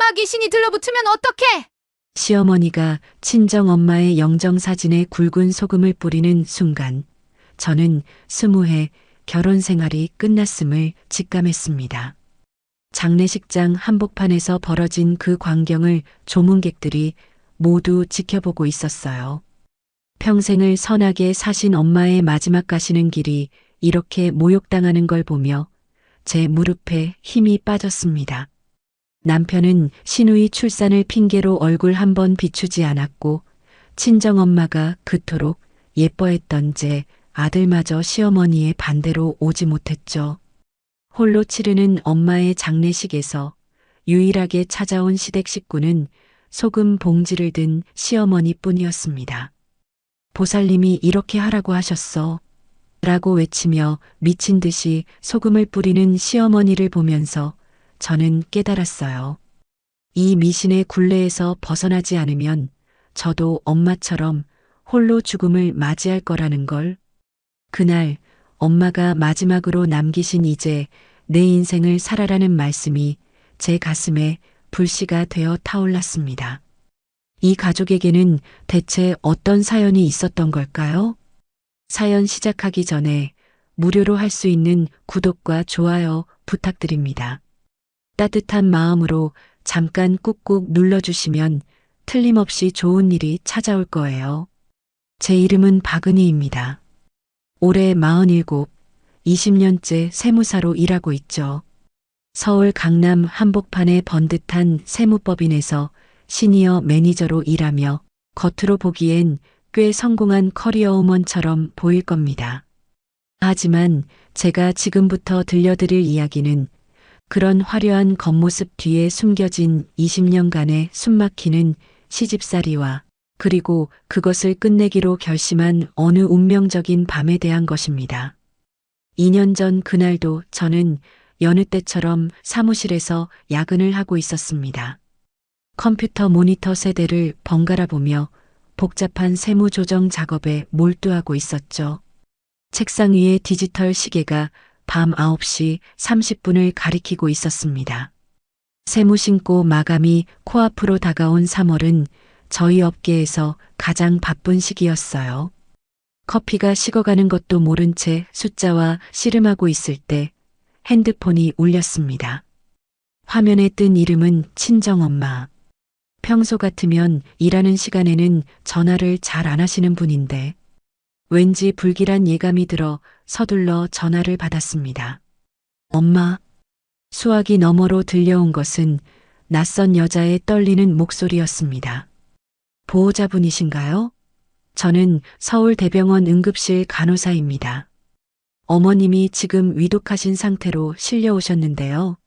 엄마 귀신이 들러붙으면 어떡해? 시어머니가 친정엄마의 영정사진에 굵은 소금을 뿌리는 순간 저는 20해 결혼 생활이 끝났음을 직감했습니다. 장례식장 한복판에서 벌어진 그 광경을 조문객들이 모두 지켜보고 있었어요. 평생을 선하게 사신 엄마의 마지막 가시는 길이 이렇게 모욕당하는 걸 보며 제 무릎에 힘이 빠졌습니다. 남편은 시누이 출산을 핑계로 얼굴 한번 비추지 않았고 친정엄마가 그토록 예뻐했던 제 아들마저 시어머니의 반대로 오지 못했죠. 홀로 치르는 엄마의 장례식에서 유일하게 찾아온 시댁 식구는 소금 봉지를 든 시어머니뿐이었습니다. 보살님이 이렇게 하라고 하셨어. 라고 외치며 미친 듯이 소금을 뿌리는 시어머니를 보면서 저는 깨달았어요. 이 미신의 굴레에서 벗어나지 않으면 저도 엄마처럼 홀로 죽음을 맞이할 거라는 걸. 그날 엄마가 마지막으로 남기신 이제 내 인생을 살아라는 말씀이 제 가슴에 불씨가 되어 타올랐습니다. 이 가족에게는 대체 어떤 사연이 있었던 걸까요? 사연 시작하기 전에 무료로 할 수 있는 구독과 좋아요 부탁드립니다. 따뜻한 마음으로 잠깐 꾹꾹 눌러주시면 틀림없이 좋은 일이 찾아올 거예요. 제 이름은 박은희입니다. 올해 47, 20년째 세무사로 일하고 있죠. 서울 강남 한복판의 번듯한 세무법인에서 시니어 매니저로 일하며 겉으로 보기엔 꽤 성공한 커리어우먼처럼 보일 겁니다. 하지만 제가 지금부터 들려드릴 이야기는 그런 화려한 겉모습 뒤에 숨겨진 20년간의 숨막히는 시집살이와 그리고 그것을 끝내기로 결심한 어느 운명적인 밤에 대한 것입니다. 2년 전 그날도 저는 여느 때처럼 사무실에서 야근을 하고 있었습니다. 컴퓨터 모니터 세대를 번갈아 보며 복잡한 세무 조정 작업에 몰두하고 있었죠. 책상 위에 디지털 시계가 밤 9시 30분을 가리키고 있었습니다. 세무신고 마감이 코앞으로 다가온 3월은 저희 업계에서 가장 바쁜 시기였어요. 커피가 식어가는 것도 모른 채 숫자와 씨름하고 있을 때 핸드폰이 울렸습니다. 화면에 뜬 이름은 친정엄마. 평소 같으면 일하는 시간에는 전화를 잘 안 하시는 분인데 왠지 불길한 예감이 들어 서둘러 전화를 받았습니다. 엄마. 수화기 너머로 들려온 것은 낯선 여자의 떨리는 목소리였습니다. 보호자분이신가요? 저는 서울대병원 응급실 간호사입니다. 어머님이 지금 위독하신 상태로 실려오셨는데요.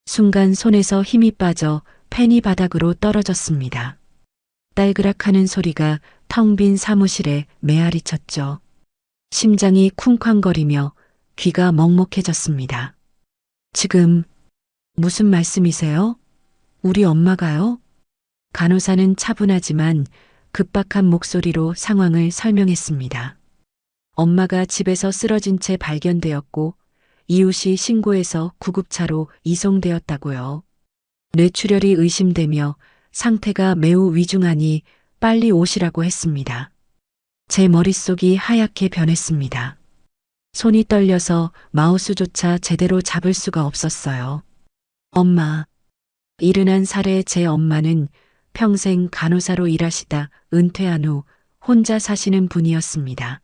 순간 손에서 힘이 빠져 펜이 바닥으로 떨어졌습니다. 딸그락하는 소리가 텅 빈 사무실에 메아리 쳤죠. 심장이 쿵쾅거리며 귀가 먹먹해졌습니다. 지금 무슨 말씀이세요? 우리 엄마가요? 간호사는 차분하지만 급박한 목소리로 상황을 설명했습니다. 엄마가 집에서 쓰러진 채 발견되었고 이웃이 신고해서 구급차로 이송되었다고요. 뇌출혈이 의심되며 상태가 매우 위중하니 빨리 오시라고 했습니다. 제 머릿속이 하얗게 변했습니다. 손이 떨려서 마우스조차 제대로 잡을 수가 없었어요. 엄마. 71살의 제 엄마는 평생 간호사로 일하시다 은퇴한 후 혼자 사시는 분이었습니다.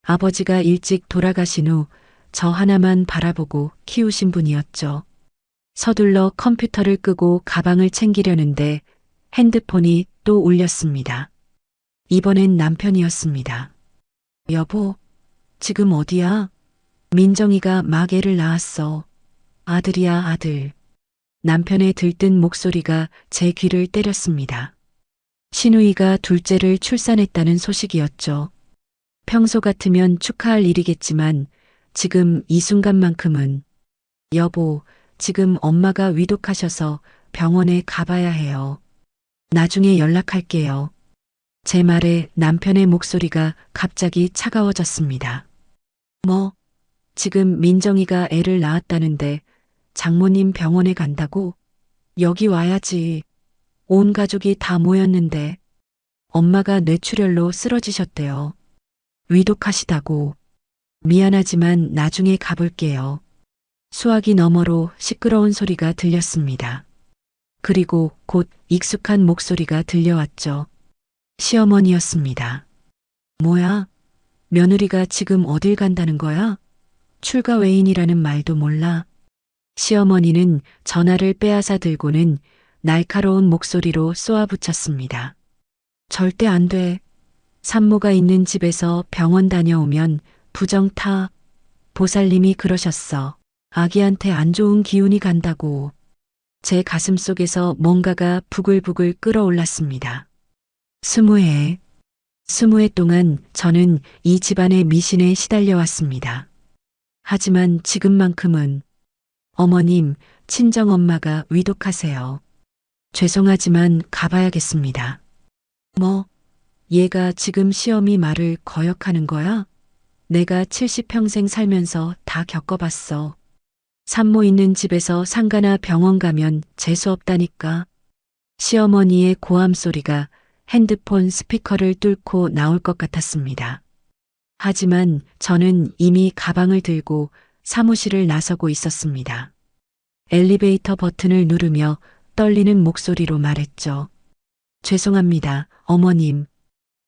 아버지가 일찍 돌아가신 후 저 하나만 바라보고 키우신 분이었죠. 서둘러 컴퓨터를 끄고 가방을 챙기려는데 핸드폰이 또 울렸습니다. 이번엔 남편이었습니다. 여보, 지금 어디야? 민정이가 막 애를 낳았어. 아들이야, 아들. 남편의 들뜬 목소리가 제 귀를 때렸습니다. 시누이가 둘째를 출산했다는 소식이었죠. 평소 같으면 축하할 일이겠지만 지금 이 순간만큼은 여보, 지금 엄마가 위독하셔서 병원에 가봐야 해요. 나중에 연락할게요. 제 말에 남편의 목소리가 갑자기 차가워졌습니다. 뭐, 지금 민정이가 애를 낳았다는데 장모님 병원에 간다고? 여기 와야지. 온 가족이 다 모였는데 엄마가 뇌출혈로 쓰러지셨대요. 위독하시다고. 미안하지만 나중에 가볼게요. 수화기 너머로 시끄러운 소리가 들렸습니다. 그리고 곧 익숙한 목소리가 들려왔죠. 시어머니였습니다. 뭐야? 며느리가 지금 어딜 간다는 거야? 출가 외인이라는 말도 몰라. 시어머니는 전화를 빼앗아 들고는 날카로운 목소리로 쏘아붙였습니다. 절대 안 돼. 산모가 있는 집에서 병원 다녀오면 부정 타. 보살님이 그러셨어. 아기한테 안 좋은 기운이 간다고. 제 가슴 속에서 뭔가가 부글부글 끓어올랐습니다. 20해. 20해 동안 저는 이 집안의 미신에 시달려왔습니다. 하지만 지금만큼은 어머님, 친정엄마가 위독하세요. 죄송하지만 가봐야겠습니다. 뭐, 얘가 지금 시어미 말을 거역하는 거야? 내가 70평생 살면서 다 겪어봤어. 산모 있는 집에서 상가나 병원 가면 재수없다니까. 시어머니의 고함 소리가 핸드폰 스피커를 뚫고 나올 것 같았습니다. 하지만 저는 이미 가방을 들고 사무실을 나서고 있었습니다. 엘리베이터 버튼을 누르며 떨리는 목소리로 말했죠. 죄송합니다, 어머님.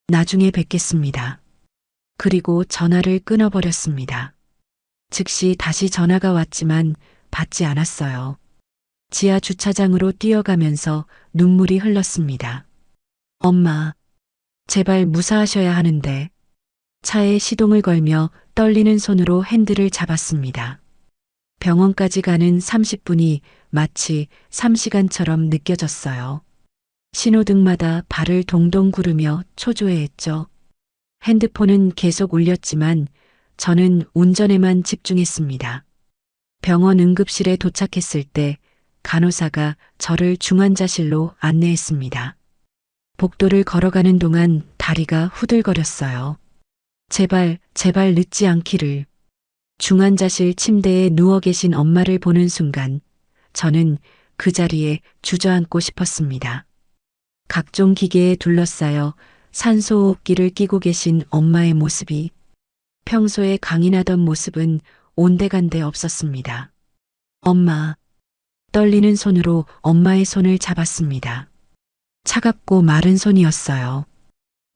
나중에 뵙겠습니다. 그리고 전화를 끊어버렸습니다. 즉시 다시 전화가 왔지만 받지 않았어요. 지하 주차장으로 뛰어가면서 눈물이 흘렀습니다. 엄마, 제발 무사하셔야 하는데. 차에 시동을 걸며 떨리는 손으로 핸들을 잡았습니다. 병원까지 가는 30분이 마치 3시간처럼 느껴졌어요. 신호등마다 발을 동동 구르며 초조해했죠. 핸드폰은 계속 울렸지만 저는 운전에만 집중했습니다. 병원 응급실에 도착했을 때 간호사가 저를 중환자실로 안내했습니다. 복도를 걸어가는 동안 다리가 후들거렸어요. 제발 늦지 않기를. 중환자실 침대에 누워 계신 엄마를 보는 순간 저는 그 자리에 주저앉고 싶었습니다. 각종 기계에 둘러싸여 산소호흡기를 끼고 계신 엄마의 모습이 평소에 강인하던 모습은 온데간데 없었습니다. 엄마. 떨리는 손으로 엄마의 손을 잡았습니다. 차갑고 마른 손이었어요.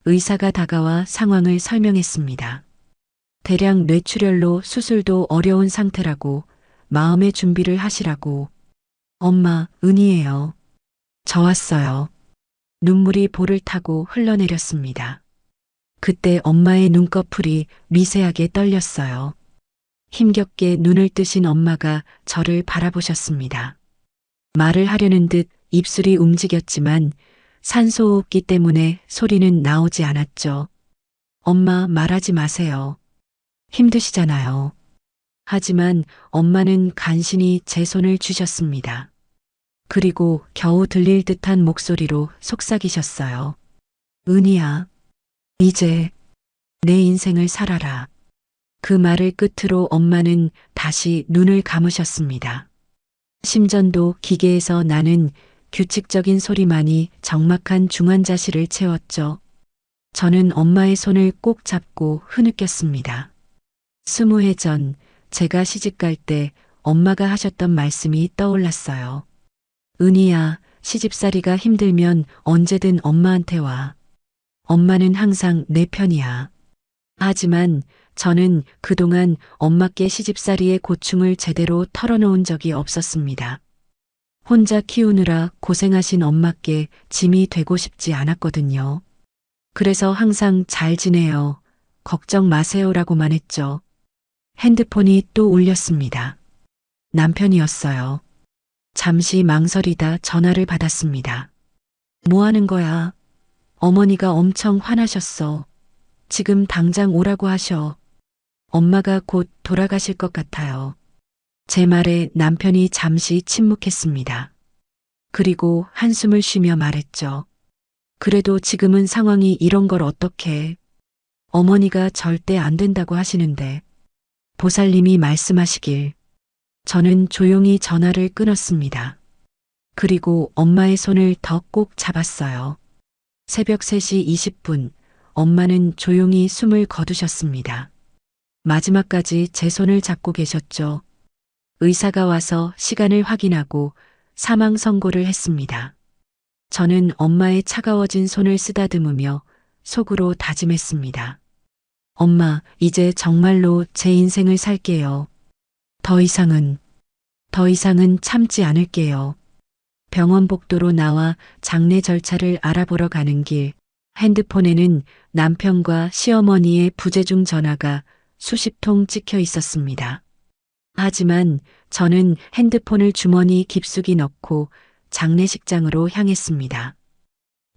의사가 다가와 상황을 설명했습니다. 대량 뇌출혈로 수술도 어려운 상태라고 마음의 준비를 하시라고. 엄마, 은희예요. 저 왔어요. 눈물이 볼을 타고 흘러내렸습니다. 그때 엄마의 눈꺼풀이 미세하게 떨렸어요. 힘겹게 눈을 뜨신 엄마가 저를 바라보셨습니다. 말을 하려는 듯 입술이 움직였지만 산소호흡기 때문에 소리는 나오지 않았죠. 엄마, 말하지 마세요. 힘드시잖아요. 하지만 엄마는 간신히 제 손을 쥐셨습니다. 그리고 겨우 들릴 듯한 목소리로 속삭이셨어요. 은희야, 이제 내 인생을 살아라. 그 말을 끝으로 엄마는 다시 눈을 감으셨습니다. 심전도 기계에서 나는 규칙적인 소리만이 적막한 중환자실을 채웠죠. 저는 엄마의 손을 꼭 잡고 흐느꼈습니다. 20해 전 제가 시집갈 때 엄마가 하셨던 말씀이 떠올랐어요. 은희야, 시집살이가 힘들면 언제든 엄마한테 와. 엄마는 항상 내 편이야. 하지만 저는 그동안 엄마께 시집살이의 고충을 제대로 털어놓은 적이 없었습니다. 혼자 키우느라 고생하신 엄마께 짐이 되고 싶지 않았거든요. 그래서 항상 잘 지내요. 걱정 마세요라고만 했죠. 핸드폰이 또 울렸습니다. 남편이었어요. 잠시 망설이다 전화를 받았습니다. 뭐 하는 거야? 어머니가 엄청 화나셨어. 지금 당장 오라고 하셔. 엄마가 곧 돌아가실 것 같아요. 제 말에 남편이 잠시 침묵했습니다. 그리고 한숨을 쉬며 말했죠. 그래도 지금은 상황이 이런 걸 어떡해. 어머니가 절대 안 된다고 하시는데. 보살님이 말씀하시길. 저는 조용히 전화를 끊었습니다. 그리고 엄마의 손을 더 꼭 잡았어요. 새벽 3시 20분, 엄마는 조용히 숨을 거두셨습니다. 마지막까지 제 손을 잡고 계셨죠. 의사가 와서 시간을 확인하고 사망 선고를 했습니다. 저는 엄마의 차가워진 손을 쓰다듬으며 속으로 다짐했습니다. 엄마, 이제 정말로 제 인생을 살게요. 더 이상은 참지 않을게요. 병원 복도로 나와 장례 절차를 알아보러 가는 길, 핸드폰에는 남편과 시어머니의 부재중 전화가 수십 통 찍혀 있었습니다. 하지만 저는 핸드폰을 주머니 깊숙이 넣고 장례식장으로 향했습니다.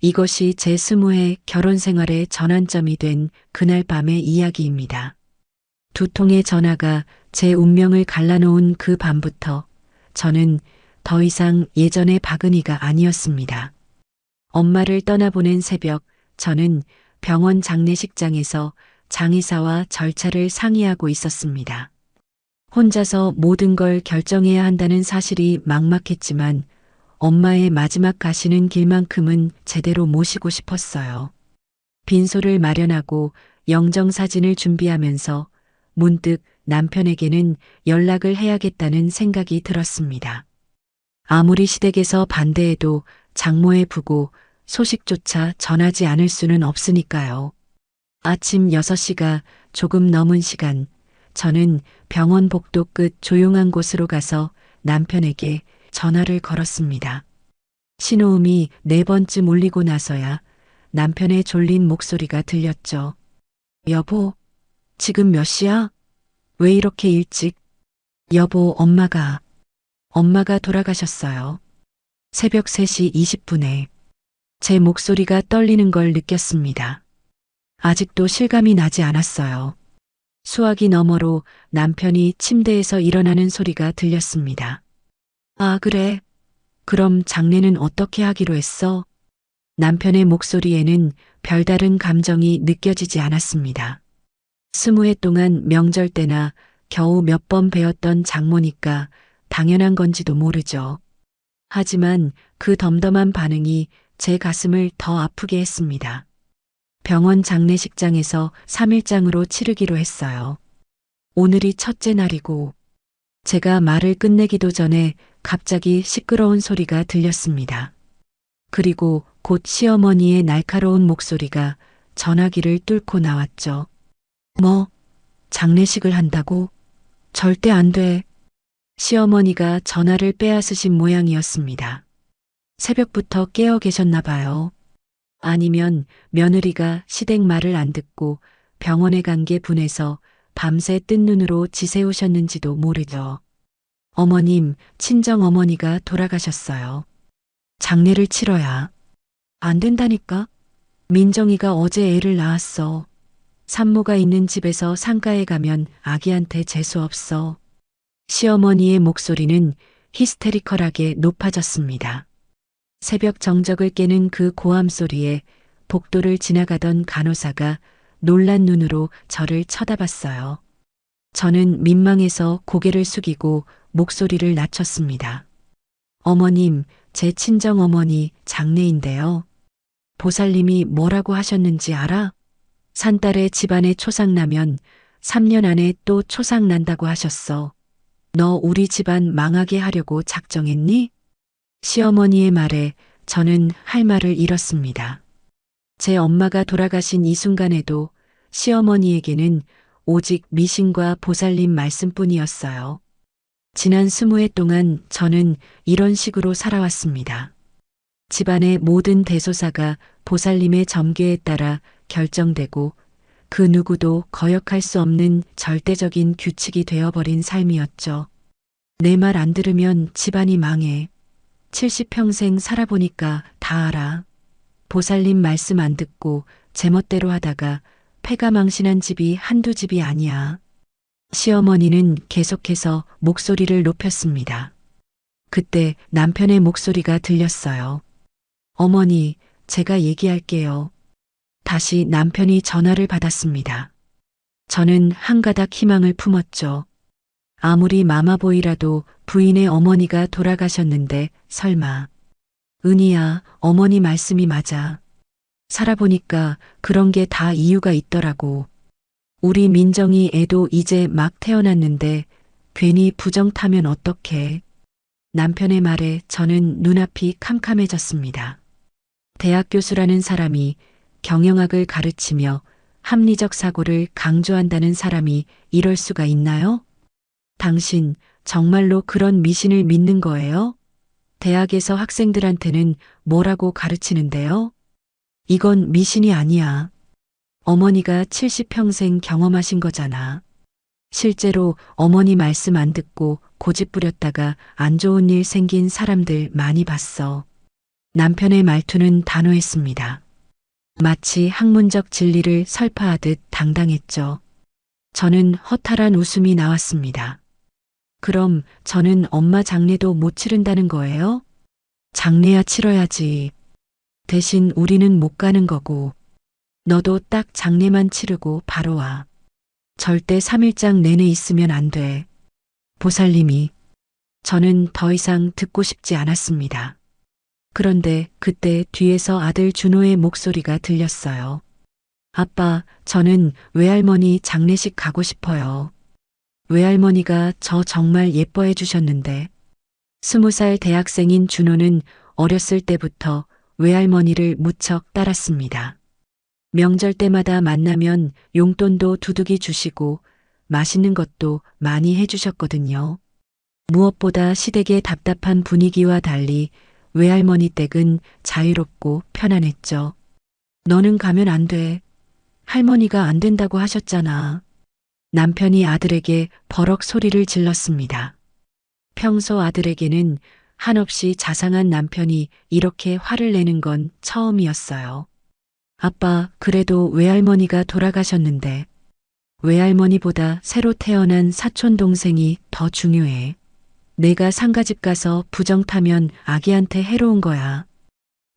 이것이 제 20회 결혼 생활의 전환점이 된 그날 밤의 이야기입니다. 두 통의 전화가 제 운명을 갈라놓은 그 밤부터 저는 더 이상 예전의 박은희가 아니었습니다. 엄마를 떠나보낸 새벽, 저는 병원 장례식장에서 장의사와 절차를 상의하고 있었습니다. 혼자서 모든 걸 결정해야 한다는 사실이 막막했지만 엄마의 마지막 가시는 길만큼은 제대로 모시고 싶었어요. 빈소를 마련하고 영정사진을 준비하면서 문득 남편에게는 연락을 해야겠다는 생각이 들었습니다. 아무리 시댁에서 반대해도 장모의 부고 소식조차 전하지 않을 수는 없으니까요. 아침 6시가 조금 넘은 시간, 저는 병원 복도 끝 조용한 곳으로 가서 남편에게 전화를 걸었습니다. 신호음이 4번쯤 울리고 나서야 남편의 졸린 목소리가 들렸죠. 여보, 지금 몇 시야? 왜 이렇게 일찍? 여보, 엄마가 돌아가셨어요. 새벽 3시 20분에 제 목소리가 떨리는 걸 느꼈습니다. 아직도 실감이 나지 않았어요. 수화기 너머로 남편이 침대에서 일어나는 소리가 들렸습니다. 아, 그래. 그럼 장례는 어떻게 하기로 했어? 남편의 목소리에는 별다른 감정이 느껴지지 않았습니다. 20회 동안 명절 때나 겨우 몇 번 뵈었던 장모니까 당연한 건지도 모르죠. 하지만 그 덤덤한 반응이 제 가슴을 더 아프게 했습니다. 병원 장례식장에서 3일장으로 치르기로 했어요. 오늘이 첫째 날이고 제가 말을 끝내기도 전에 갑자기 시끄러운 소리가 들렸습니다. 그리고 곧 시어머니의 날카로운 목소리가 전화기를 뚫고 나왔죠. 뭐, 장례식을 한다고? 절대 안 돼. 시어머니가 전화를 빼앗으신 모양이었습니다. 새벽부터 깨어 계셨나 봐요. 아니면 며느리가 시댁 말을 안 듣고 병원에 간 게 분해서 밤새 뜬 눈으로 지새우셨는지도 모르죠. 어머님, 친정 어머니가 돌아가셨어요. 장례를 치러야. 안 된다니까? 민정이가 어제 애를 낳았어. 산모가 있는 집에서 상가에 가면 아기한테 재수 없어. 시어머니의 목소리는 히스테리컬하게 높아졌습니다. 새벽 정적을 깨는 그 고함 소리에 복도를 지나가던 간호사가 놀란 눈으로 저를 쳐다봤어요. 저는 민망해서 고개를 숙이고 목소리를 낮췄습니다. 어머님, 제 친정 어머니 장례인데요. 보살님이 뭐라고 하셨는지 알아? 산딸의 집안에 초상 나면 3년 안에 또 초상 난다고 하셨어. 너 우리 집안 망하게 하려고 작정했니? 시어머니의 말에 저는 할 말을 잃었습니다. 제 엄마가 돌아가신 이 순간에도 시어머니에게는 오직 미신과 보살님 말씀뿐이었어요. 지난 20회 동안 저는 이런 식으로 살아왔습니다. 집안의 모든 대소사가 보살님의 점괘에 따라 결정되고 그 누구도 거역할 수 없는 절대적인 규칙이 되어버린 삶이었죠. 내 말 안 들으면 집안이 망해. 70평생 살아보니까 다 알아. 보살님 말씀 안 듣고 제멋대로 하다가 패가 망신한 집이 한두 집이 아니야. 시어머니는 계속해서 목소리를 높였습니다. 그때 남편의 목소리가 들렸어요. 어머니, 제가 얘기할게요. 다시 남편이 전화를 받았습니다. 저는 한 가닥 희망을 품었죠. 아무리 마마보이라도 부인의 어머니가 돌아가셨는데 설마. 은희야, 어머니 말씀이 맞아. 살아보니까 그런 게 다 이유가 있더라고. 우리 민정이 애도 이제 막 태어났는데 괜히 부정 타면 어떡해. 남편의 말에 저는 눈앞이 캄캄해졌습니다. 대학 교수라는 사람이 경영학을 가르치며 합리적 사고를 강조한다는 사람이 이럴 수가 있나요? 당신 정말로 그런 미신을 믿는 거예요? 대학에서 학생들한테는 뭐라고 가르치는데요? 이건 미신이 아니야. 어머니가 70평생 경험하신 거잖아. 실제로 어머니 말씀 안 듣고 고집 부렸다가 안 좋은 일 생긴 사람들 많이 봤어. 남편의 말투는 단호했습니다. 마치 학문적 진리를 설파하듯 당당했죠. 저는 허탈한 웃음이 나왔습니다. 그럼 저는 엄마 장례도 못 치른다는 거예요? 장례야 치러야지. 대신 우리는 못 가는 거고. 너도 딱 장례만 치르고 바로 와. 절대 3일장 내내 있으면 안 돼. 보살님이. 저는 더 이상 듣고 싶지 않았습니다. 그런데 그때 뒤에서 아들 준호의 목소리가 들렸어요. 아빠, 저는 외할머니 장례식 가고 싶어요. 외할머니가 저 정말 예뻐해 주셨는데. 20살 대학생인 준호는 어렸을 때부터 외할머니를 무척 따랐습니다. 명절 때마다 만나면 용돈도 두둑이 주시고 맛있는 것도 많이 해주셨거든요. 무엇보다 시댁의 답답한 분위기와 달리 외할머니 댁은 자유롭고 편안했죠. 너는 가면 안 돼. 할머니가 안 된다고 하셨잖아. 남편이 아들에게 버럭 소리를 질렀습니다. 평소 아들에게는 한없이 자상한 남편이 이렇게 화를 내는 건 처음이었어요. 아빠, 그래도 외할머니가 돌아가셨는데 외할머니보다 새로 태어난 사촌 동생이 더 중요해. 내가 상가집 가서 부정 타면 아기한테 해로운 거야.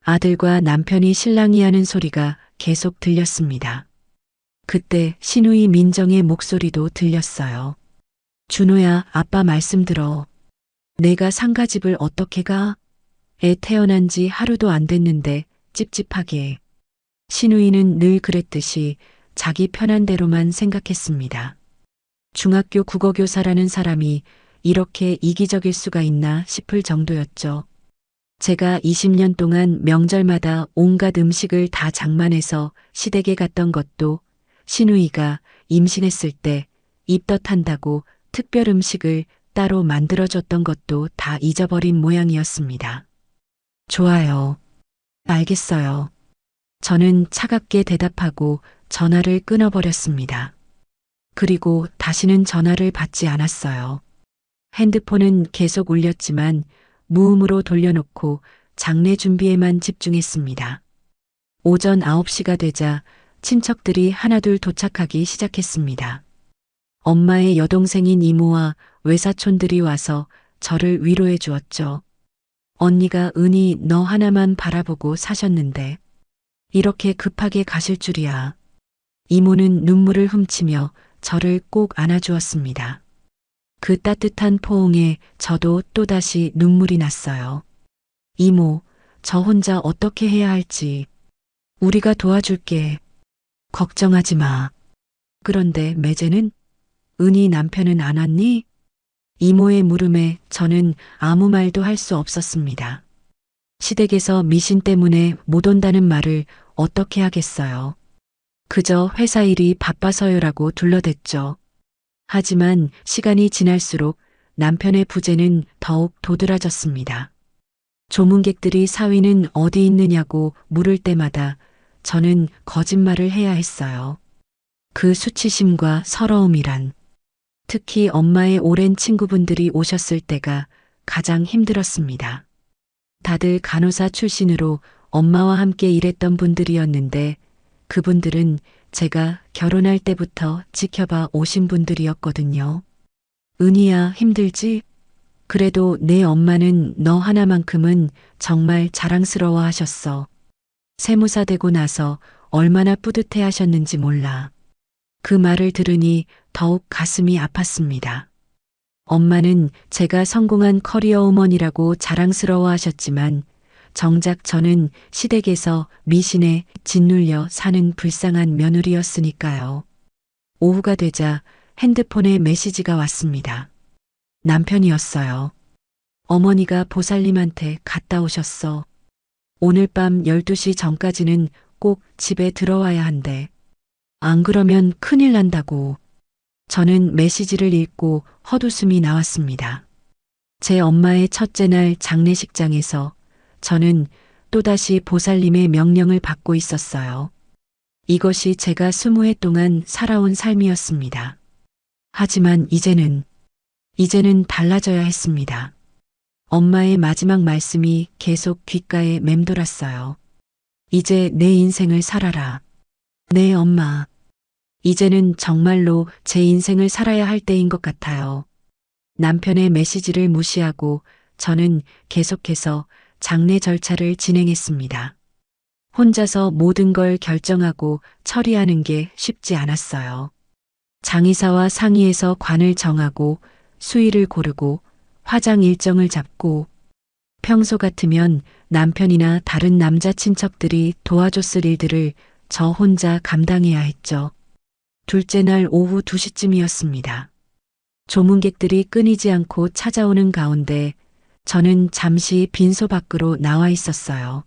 아들과 남편이 실랑이 하는 소리가 계속 들렸습니다. 그때 시누이 민정의 목소리도 들렸어요. 준호야, 아빠 말씀 들어. 내가 상가집을 어떻게 가? 애 태어난 지 하루도 안 됐는데 찝찝하게. 시누이는 늘 그랬듯이 자기 편한 대로만 생각했습니다. 중학교 국어교사라는 사람이 이렇게 이기적일 수가 있나 싶을 정도였죠. 제가 20년 동안 명절마다 온갖 음식을 다 장만해서 시댁에 갔던 것도 시누이가 임신했을 때 입덧한다고 특별 음식을 따로 만들어줬던 것도 다 잊어버린 모양이었습니다. 좋아요. 알겠어요. 저는 차갑게 대답하고 전화를 끊어버렸습니다. 그리고 다시는 전화를 받지 않았어요. 핸드폰은 계속 울렸지만 무음으로 돌려놓고 장례 준비에만 집중했습니다. 오전 9시가 되자 친척들이 하나둘 도착하기 시작했습니다. 엄마의 여동생인 이모와 외사촌들이 와서 저를 위로해 주었죠. 언니가 은희 너 하나만 바라보고 사셨는데 이렇게 급하게 가실 줄이야. 이모는 눈물을 훔치며 저를 꼭 안아주었습니다. 그 따뜻한 포옹에 저도 또다시 눈물이 났어요. 이모, 저 혼자 어떻게 해야 할지. 우리가 도와줄게. 걱정하지 마. 그런데 매제는? 은희 남편은 안 왔니? 이모의 물음에 저는 아무 말도 할 수 없었습니다. 시댁에서 미신 때문에 못 온다는 말을 어떻게 하겠어요. 그저 회사 일이 바빠서요라고 둘러댔죠. 하지만 시간이 지날수록 남편의 부재는 더욱 도드라졌습니다. 조문객들이 사위는 어디 있느냐고 물을 때마다 저는 거짓말을 해야 했어요. 그 수치심과 서러움이란. 특히 엄마의 오랜 친구분들이 오셨을 때가 가장 힘들었습니다. 다들 간호사 출신으로 엄마와 함께 일했던 분들이었는데 그분들은 제가 결혼할 때부터 지켜봐 오신 분들이었거든요. 은희야, 힘들지? 그래도 내 엄마는 너 하나만큼은 정말 자랑스러워 하셨어. 세무사 되고 나서 얼마나 뿌듯해 하셨는지 몰라. 그 말을 들으니 더욱 가슴이 아팠습니다. 엄마는 제가 성공한 커리어 우먼이라고 자랑스러워 하셨지만 정작 저는 시댁에서 미신에 짓눌려 사는 불쌍한 며느리였으니까요. 오후가 되자 핸드폰에 메시지가 왔습니다. 남편이었어요. 어머니가 보살님한테 갔다 오셨어. 오늘 밤 12시 전까지는 꼭 집에 들어와야 한대. 안 그러면 큰일 난다고. 저는 메시지를 읽고 헛웃음이 나왔습니다. 제 엄마의 첫째 날 장례식장에서 저는 또다시 보살님의 명령을 받고 있었어요. 이것이 제가 20해 동안 살아온 삶이었습니다. 하지만 이제는 달라져야 했습니다. 엄마의 마지막 말씀이 계속 귓가에 맴돌았어요. 이제 내 인생을 살아라. 네, 엄마. 이제는 정말로 제 인생을 살아야 할 때인 것 같아요. 남편의 메시지를 무시하고 저는 계속해서 장례 절차를 진행했습니다. 혼자서 모든 걸 결정하고 처리하는 게 쉽지 않았어요. 장의사와 상의해서 관을 정하고 수의를 고르고 화장 일정을 잡고 평소 같으면 남편이나 다른 남자 친척들이 도와줬을 일들을 저 혼자 감당해야 했죠. 둘째 날 오후 2시쯤이었습니다. 조문객들이 끊이지 않고 찾아오는 가운데 저는 잠시 빈소 밖으로 나와 있었어요.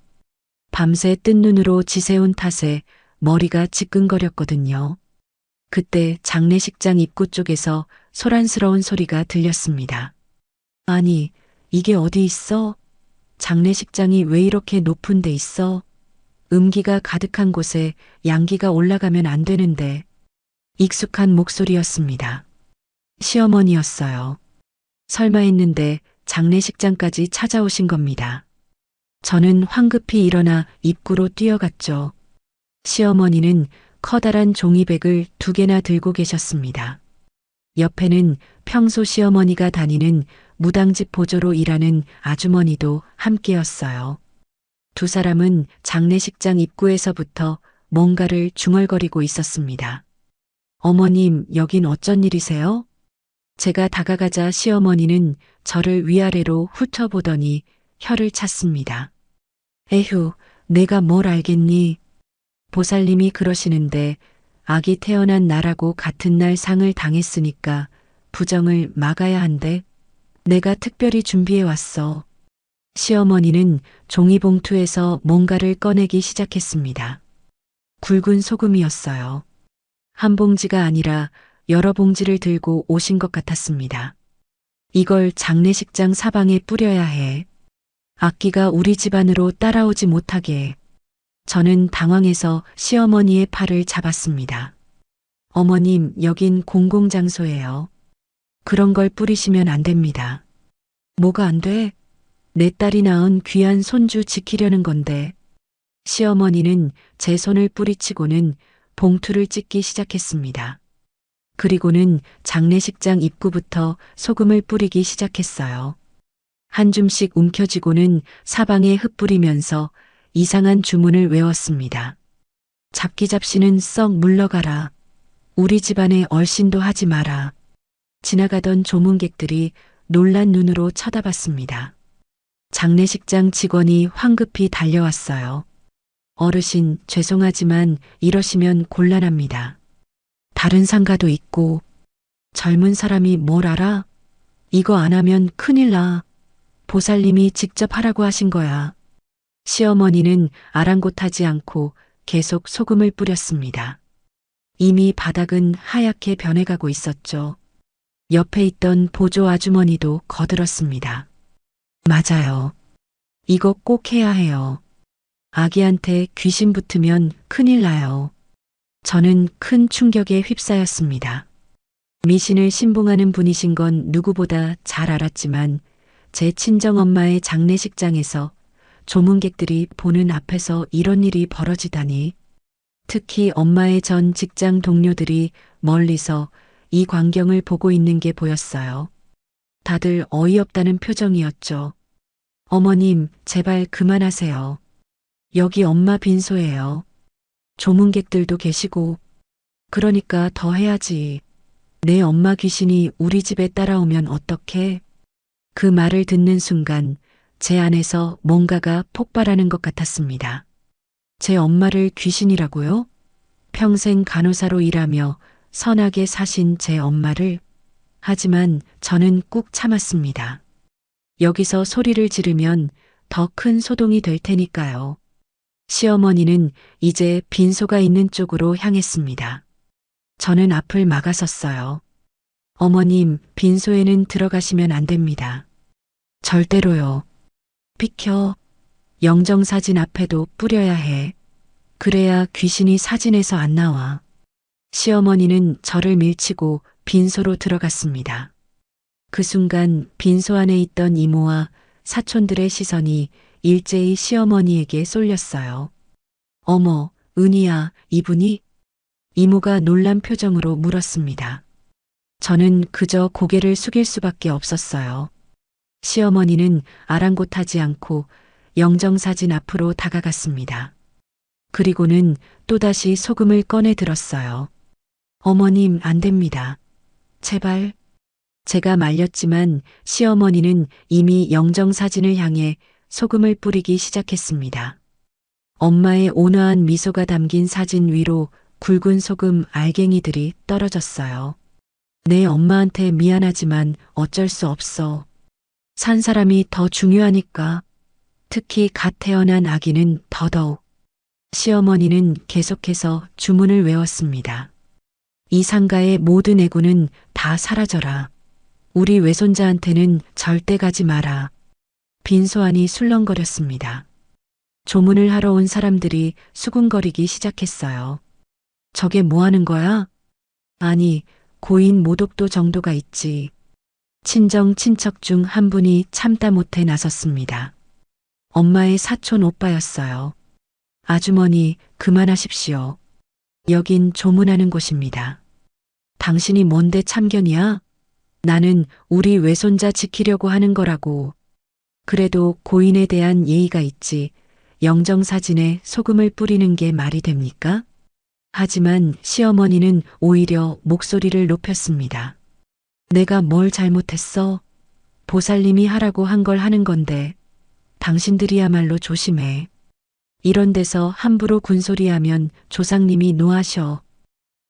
밤새 뜬 눈으로 지새운 탓에 머리가 지끈거렸거든요. 그때 장례식장 입구 쪽에서 소란스러운 소리가 들렸습니다. 아니, 이게 어디 있어? 장례식장이 왜 이렇게 높은 데 있어? 음기가 가득한 곳에 양기가 올라가면 안 되는데. 익숙한 목소리였습니다. 시어머니였어요. 설마 했는데 장례식장까지 찾아오신 겁니다. 저는 황급히 일어나 입구로 뛰어갔죠. 시어머니는 커다란 종이백을 2개나 들고 계셨습니다. 옆에는 평소 시어머니가 다니는 무당집 보조로 일하는 아주머니도 함께였어요. 두 사람은 장례식장 입구에서부터 뭔가를 중얼거리고 있었습니다. 어머님, 여긴 어쩐 일이세요? 제가 다가가자 시어머니는 저를 위아래로 훑어보더니 혀를 찼습니다. 에휴, 내가 뭘 알겠니? 보살님이 그러시는데 아기 태어난 나라고 같은 날 상을 당했으니까 부정을 막아야 한대. 내가 특별히 준비해 왔어. 시어머니는 종이봉투에서 뭔가를 꺼내기 시작했습니다. 굵은 소금이었어요. 한 봉지가 아니라 여러 봉지를 들고 오신 것 같았습니다. 이걸 장례식장 사방에 뿌려야 해. 악기가 우리 집안으로 따라오지 못하게. 저는 당황해서 시어머니의 팔을 잡았습니다. 어머님, 여긴 공공장소예요. 그런 걸 뿌리시면 안 됩니다. 뭐가 안 돼? 내 딸이 낳은 귀한 손주 지키려는 건데. 시어머니는 제 손을 뿌리치고는 봉투를 찢기 시작했습니다. 그리고는 장례식장 입구부터 소금을 뿌리기 시작했어요. 한 줌씩 움켜쥐고는 사방에 흩뿌리면서 이상한 주문을 외웠습니다. 잡기잡시는 썩 물러가라. 우리 집안에 얼씬도 하지 마라. 지나가던 조문객들이 놀란 눈으로 쳐다봤습니다. 장례식장 직원이 황급히 달려왔어요. 어르신, 죄송하지만 이러시면 곤란합니다. 다른 상가도 있고. 젊은 사람이 뭘 알아? 이거 안 하면 큰일 나. 보살님이 직접 하라고 하신 거야. 시어머니는 아랑곳하지 않고 계속 소금을 뿌렸습니다. 이미 바닥은 하얗게 변해가고 있었죠. 옆에 있던 보조 아주머니도 거들었습니다. 맞아요. 이거 꼭 해야 해요. 아기한테 귀신 붙으면 큰일 나요. 저는 큰 충격에 휩싸였습니다. 미신을 신봉하는 분이신 건 누구보다 잘 알았지만 제 친정엄마의 장례식장에서 조문객들이 보는 앞에서 이런 일이 벌어지다니. 특히 엄마의 전 직장 동료들이 멀리서 이 광경을 보고 있는 게 보였어요. 다들 어이없다는 표정이었죠. 어머님, 제발 그만하세요. 여기 엄마 빈소예요. 조문객들도 계시고. 그러니까 더 해야지. 내 엄마 귀신이 우리 집에 따라오면 어떡해? 그 말을 듣는 순간 제 안에서 뭔가가 폭발하는 것 같았습니다. 제 엄마를 귀신이라고요? 평생 간호사로 일하며 선하게 사신 제 엄마를. 하지만 저는 꾹 참았습니다. 여기서 소리를 지르면 더 큰 소동이 될 테니까요. 시어머니는 이제 빈소가 있는 쪽으로 향했습니다. 저는 앞을 막아섰어요. 어머님, 빈소에는 들어가시면 안 됩니다. 절대로요. 비켜. 영정사진 앞에도 뿌려야 해. 그래야 귀신이 사진에서 안 나와. 시어머니는 저를 밀치고 빈소로 들어갔습니다. 그 순간 빈소 안에 있던 이모와 사촌들의 시선이 일제히 시어머니에게 쏠렸어요. 어머, 은희야, 이분이? 이모가 놀란 표정으로 물었습니다. 저는 그저 고개를 숙일 수밖에 없었어요. 시어머니는 아랑곳하지 않고 영정사진 앞으로 다가갔습니다. 그리고는 또다시 소금을 꺼내 들었어요. 어머님, 안 됩니다. 제발. 제가 말렸지만 시어머니는 이미 영정사진을 향해 소금을 뿌리기 시작했습니다. 엄마의 온화한 미소가 담긴 사진 위로 굵은 소금 알갱이들이 떨어졌어요. 내 엄마한테 미안하지만 어쩔 수 없어. 산 사람이 더 중요하니까. 특히 갓 태어난 아기는 더더욱. 시어머니는 계속해서 주문을 외웠습니다. 이 상가의 모든 애구는 다 사라져라. 우리 외손자한테는 절대 가지 마라. 빈소 안이 술렁거렸습니다. 조문을 하러 온 사람들이 수군거리기 시작했어요. 저게 뭐 하는 거야? 아니, 고인 모독도 정도가 있지. 친정 친척 중 한 분이 참다 못해 나섰습니다. 엄마의 사촌 오빠였어요. 아주머니, 그만하십시오. 여긴 조문하는 곳입니다. 당신이 뭔데 참견이야? 나는 우리 외손자 지키려고 하는 거라고. 그래도 고인에 대한 예의가 있지. 영정사진에 소금을 뿌리는 게 말이 됩니까? 하지만 시어머니는 오히려 목소리를 높였습니다. 내가 뭘 잘못했어? 보살님이 하라고 한 걸 하는 건데. 당신들이야말로 조심해. 이런 데서 함부로 군소리하면 조상님이 노하셔.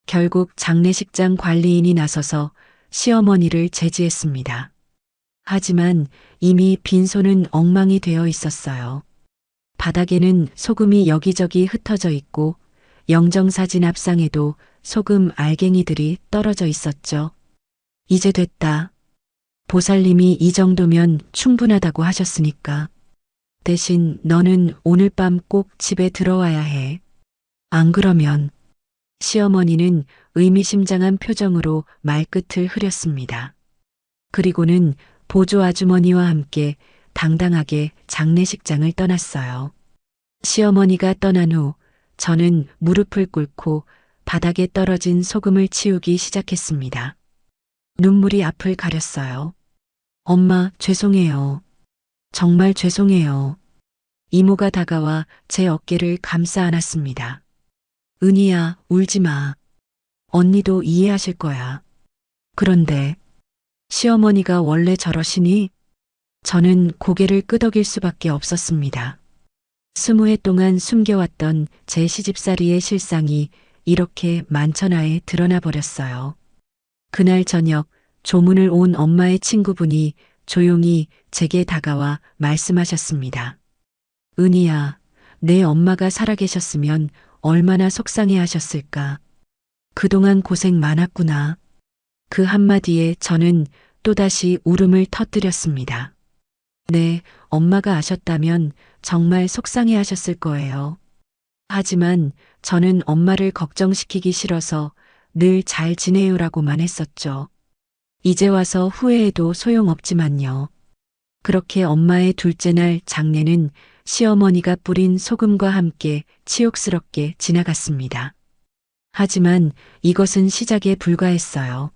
결국 장례식장 관리인이 나서서 시어머니를 제지했습니다. 하지만 이미 빈소는 엉망이 되어 있었어요. 바닥에는 소금이 여기저기 흩어져 있고 영정사진 앞상에도 소금 알갱이들이 떨어져 있었죠. 이제 됐다. 보살님이 이 정도면 충분하다고 하셨으니까. 대신 너는 오늘 밤 꼭 집에 들어와야 해. 안 그러면. 시어머니는 의미심장한 표정으로 말끝을 흐렸습니다. 그리고는 보조 아주머니와 함께 당당하게 장례식장을 떠났어요. 시어머니가 떠난 후 저는 무릎을 꿇고 바닥에 떨어진 소금을 치우기 시작했습니다. 눈물이 앞을 가렸어요. 엄마, 죄송해요. 정말 죄송해요. 이모가 다가와 제 어깨를 감싸 안았습니다. 은희야, 울지 마. 언니도 이해하실 거야. 그런데 시어머니가 원래 저러시니? 저는 고개를 끄덕일 수밖에 없었습니다. 20해 동안 숨겨왔던 제 시집살이의 실상이 이렇게 만천하에 드러나 버렸어요. 그날 저녁 조문을 온 엄마의 친구분이 조용히 제게 다가와 말씀하셨습니다. 은희야, 내 엄마가 살아계셨으면 얼마나 속상해 하셨을까. 그동안 고생 많았구나. 그 한마디에 저는 또다시 울음을 터뜨렸습니다. 네, 엄마가 아셨다면 정말 속상해 하셨을 거예요. 하지만 저는 엄마를 걱정시키기 싫어서 늘 잘 지내요라고만 했었죠. 이제 와서 후회해도 소용없지만요. 그렇게 엄마의 둘째 날 장례는 시어머니가 뿌린 소금과 함께 치욕스럽게 지나갔습니다. 하지만 이것은 시작에 불과했어요.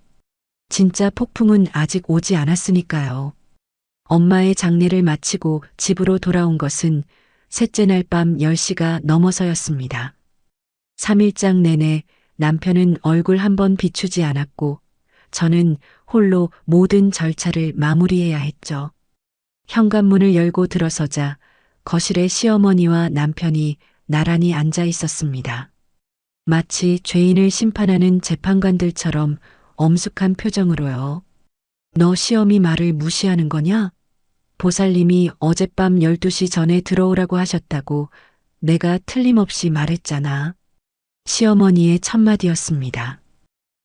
진짜 폭풍은 아직 오지 않았으니까요. 엄마의 장례를 마치고 집으로 돌아온 것은 셋째 날 밤 10시가 넘어서였습니다. 3일장 내내 남편은 얼굴 한번 비추지 않았고 저는 홀로 모든 절차를 마무리해야 했죠. 현관문을 열고 들어서자 거실에 시어머니와 남편이 나란히 앉아 있었습니다. 마치 죄인을 심판하는 재판관들처럼 엄숙한 표정으로요. 너 시어미 말을 무시하는 거냐? 보살님이 어젯밤 12시 전에 들어오라고 하셨다고 내가 틀림없이 말했잖아. 시어머니의 첫마디였습니다.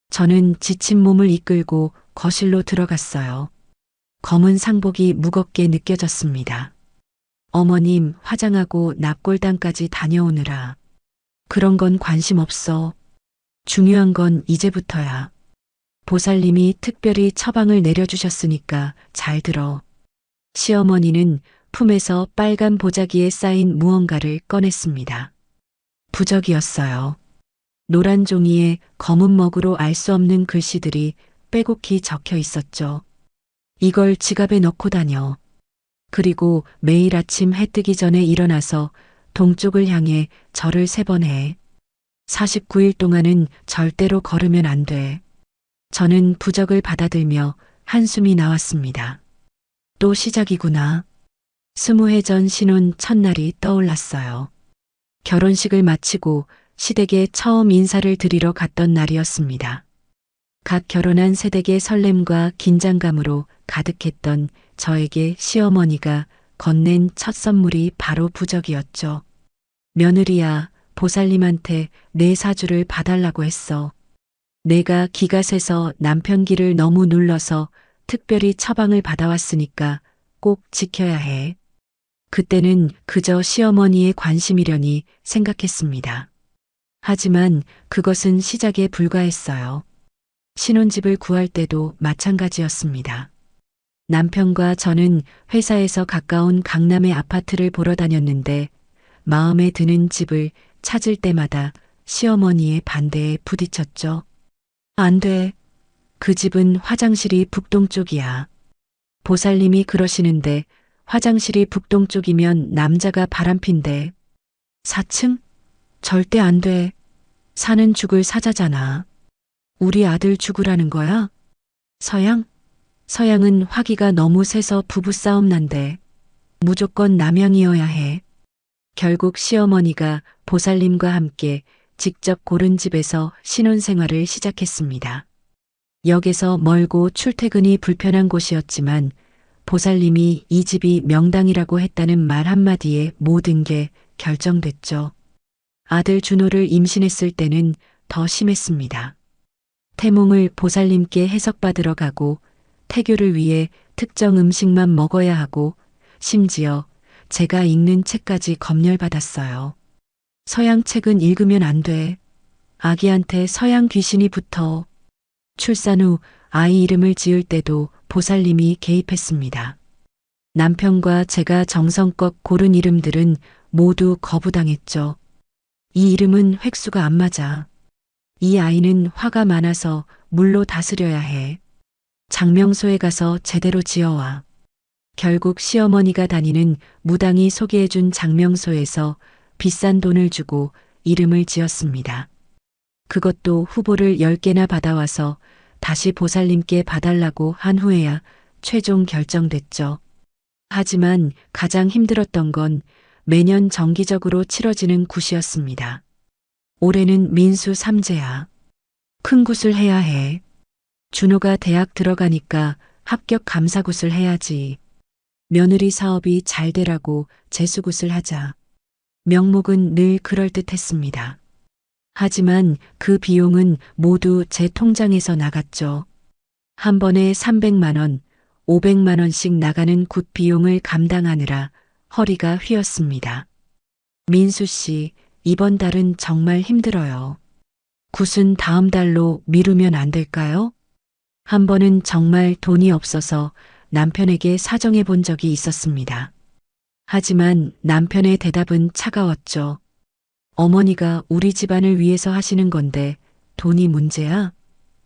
저는 지친 몸을 이끌고 거실로 들어갔어요. 검은 상복이 무겁게 느껴졌습니다. 어머님 화장하고 납골당까지 다녀오느라. 그런 건 관심 없어. 중요한 건 이제부터야. 보살님이 특별히 처방을 내려주셨으니까 잘 들어. 시어머니는 품에서 빨간 보자기에 쌓인 무언가를 꺼냈습니다. 부적이었어요. 노란 종이에 검은 먹으로 알 수 없는 글씨들이 빼곡히 적혀 있었죠. 이걸 지갑에 넣고 다녀. 그리고 매일 아침 해 뜨기 전에 일어나서 동쪽을 향해 절을 3번 해. 49일 동안은 절대로 걸으면 안 돼. 저는 부적을 받아들며 한숨이 나왔습니다. 또 시작이구나. 20해 전 신혼 첫날이 떠올랐어요. 결혼식을 마치고 시댁에 처음 인사를 드리러 갔던 날이었습니다. 갓 결혼한 새댁의 설렘과 긴장감으로 가득했던 저에게 시어머니가 건넨 첫 선물이 바로 부적이었죠. 며느리야, 보살님한테 내 사주를 봐달라고 했어. 내가 기가 세서 남편 기를 너무 눌러서 특별히 처방을 받아왔으니까 꼭 지켜야 해. 그때는 그저 시어머니의 관심이려니 생각했습니다. 하지만 그것은 시작에 불과했어요. 신혼집을 구할 때도 마찬가지였습니다. 남편과 저는 회사에서 가까운 강남의 아파트를 보러 다녔는데 마음에 드는 집을 찾을 때마다 시어머니의 반대에 부딪혔죠. 안 돼. 그 집은 화장실이 북동쪽이야. 보살님이 그러시는데 화장실이 북동쪽이면 남자가 바람핀데. 4층? 절대 안 돼. 사는 죽을 사자잖아. 우리 아들 죽으라는 거야? 서양? 서양은 화기가 너무 세서 부부싸움 난대. 무조건 남양이어야 해. 결국 시어머니가 보살님과 함께 직접 고른 집에서 신혼생활을 시작했습니다. 역에서 멀고 출퇴근이 불편한 곳이었지만 보살님이 이 집이 명당이라고 했다는 말 한마디에 모든 게 결정됐죠. 아들 준호를 임신했을 때는 더 심했습니다. 태몽을 보살님께 해석받으러 가고 태교를 위해 특정 음식만 먹어야 하고 심지어 제가 읽는 책까지 검열받았어요. 서양 책은 읽으면 안 돼. 아기한테 서양 귀신이 붙어. 출산 후 아이 이름을 지을 때도 보살님이 개입했습니다. 남편과 제가 정성껏 고른 이름들은 모두 거부당했죠. 이 이름은 획수가 안 맞아. 이 아이는 화가 많아서 물로 다스려야 해. 장명소에 가서 제대로 지어와. 결국 시어머니가 다니는 무당이 소개해준 장명소에서 비싼 돈을 주고 이름을 지었습니다. 그것도 후보를 10개나 받아와서 다시 보살님께 봐달라고 한 후에야 최종 결정됐죠. 하지만 가장 힘들었던 건 매년 정기적으로 치러지는 굿이었습니다. 올해는 민수 3제야. 큰 굿을 해야 해. 준호가 대학 들어가니까 합격 감사굿을 해야지. 며느리 사업이 잘 되라고 재수굿을 하자. 명목은 늘 그럴듯했습니다. 하지만 그 비용은 모두 제 통장에서 나갔죠. 한 번에 300만 원, 500만 원씩 나가는 굿 비용을 감당하느라 허리가 휘었습니다. 민수 씨, 이번 달은 정말 힘들어요. 굿은 다음 달로 미루면 안 될까요? 한 번은 정말 돈이 없어서 남편에게 사정해 본 적이 있었습니다. 하지만 남편의 대답은 차가웠죠. 어머니가 우리 집안을 위해서 하시는 건데 돈이 문제야?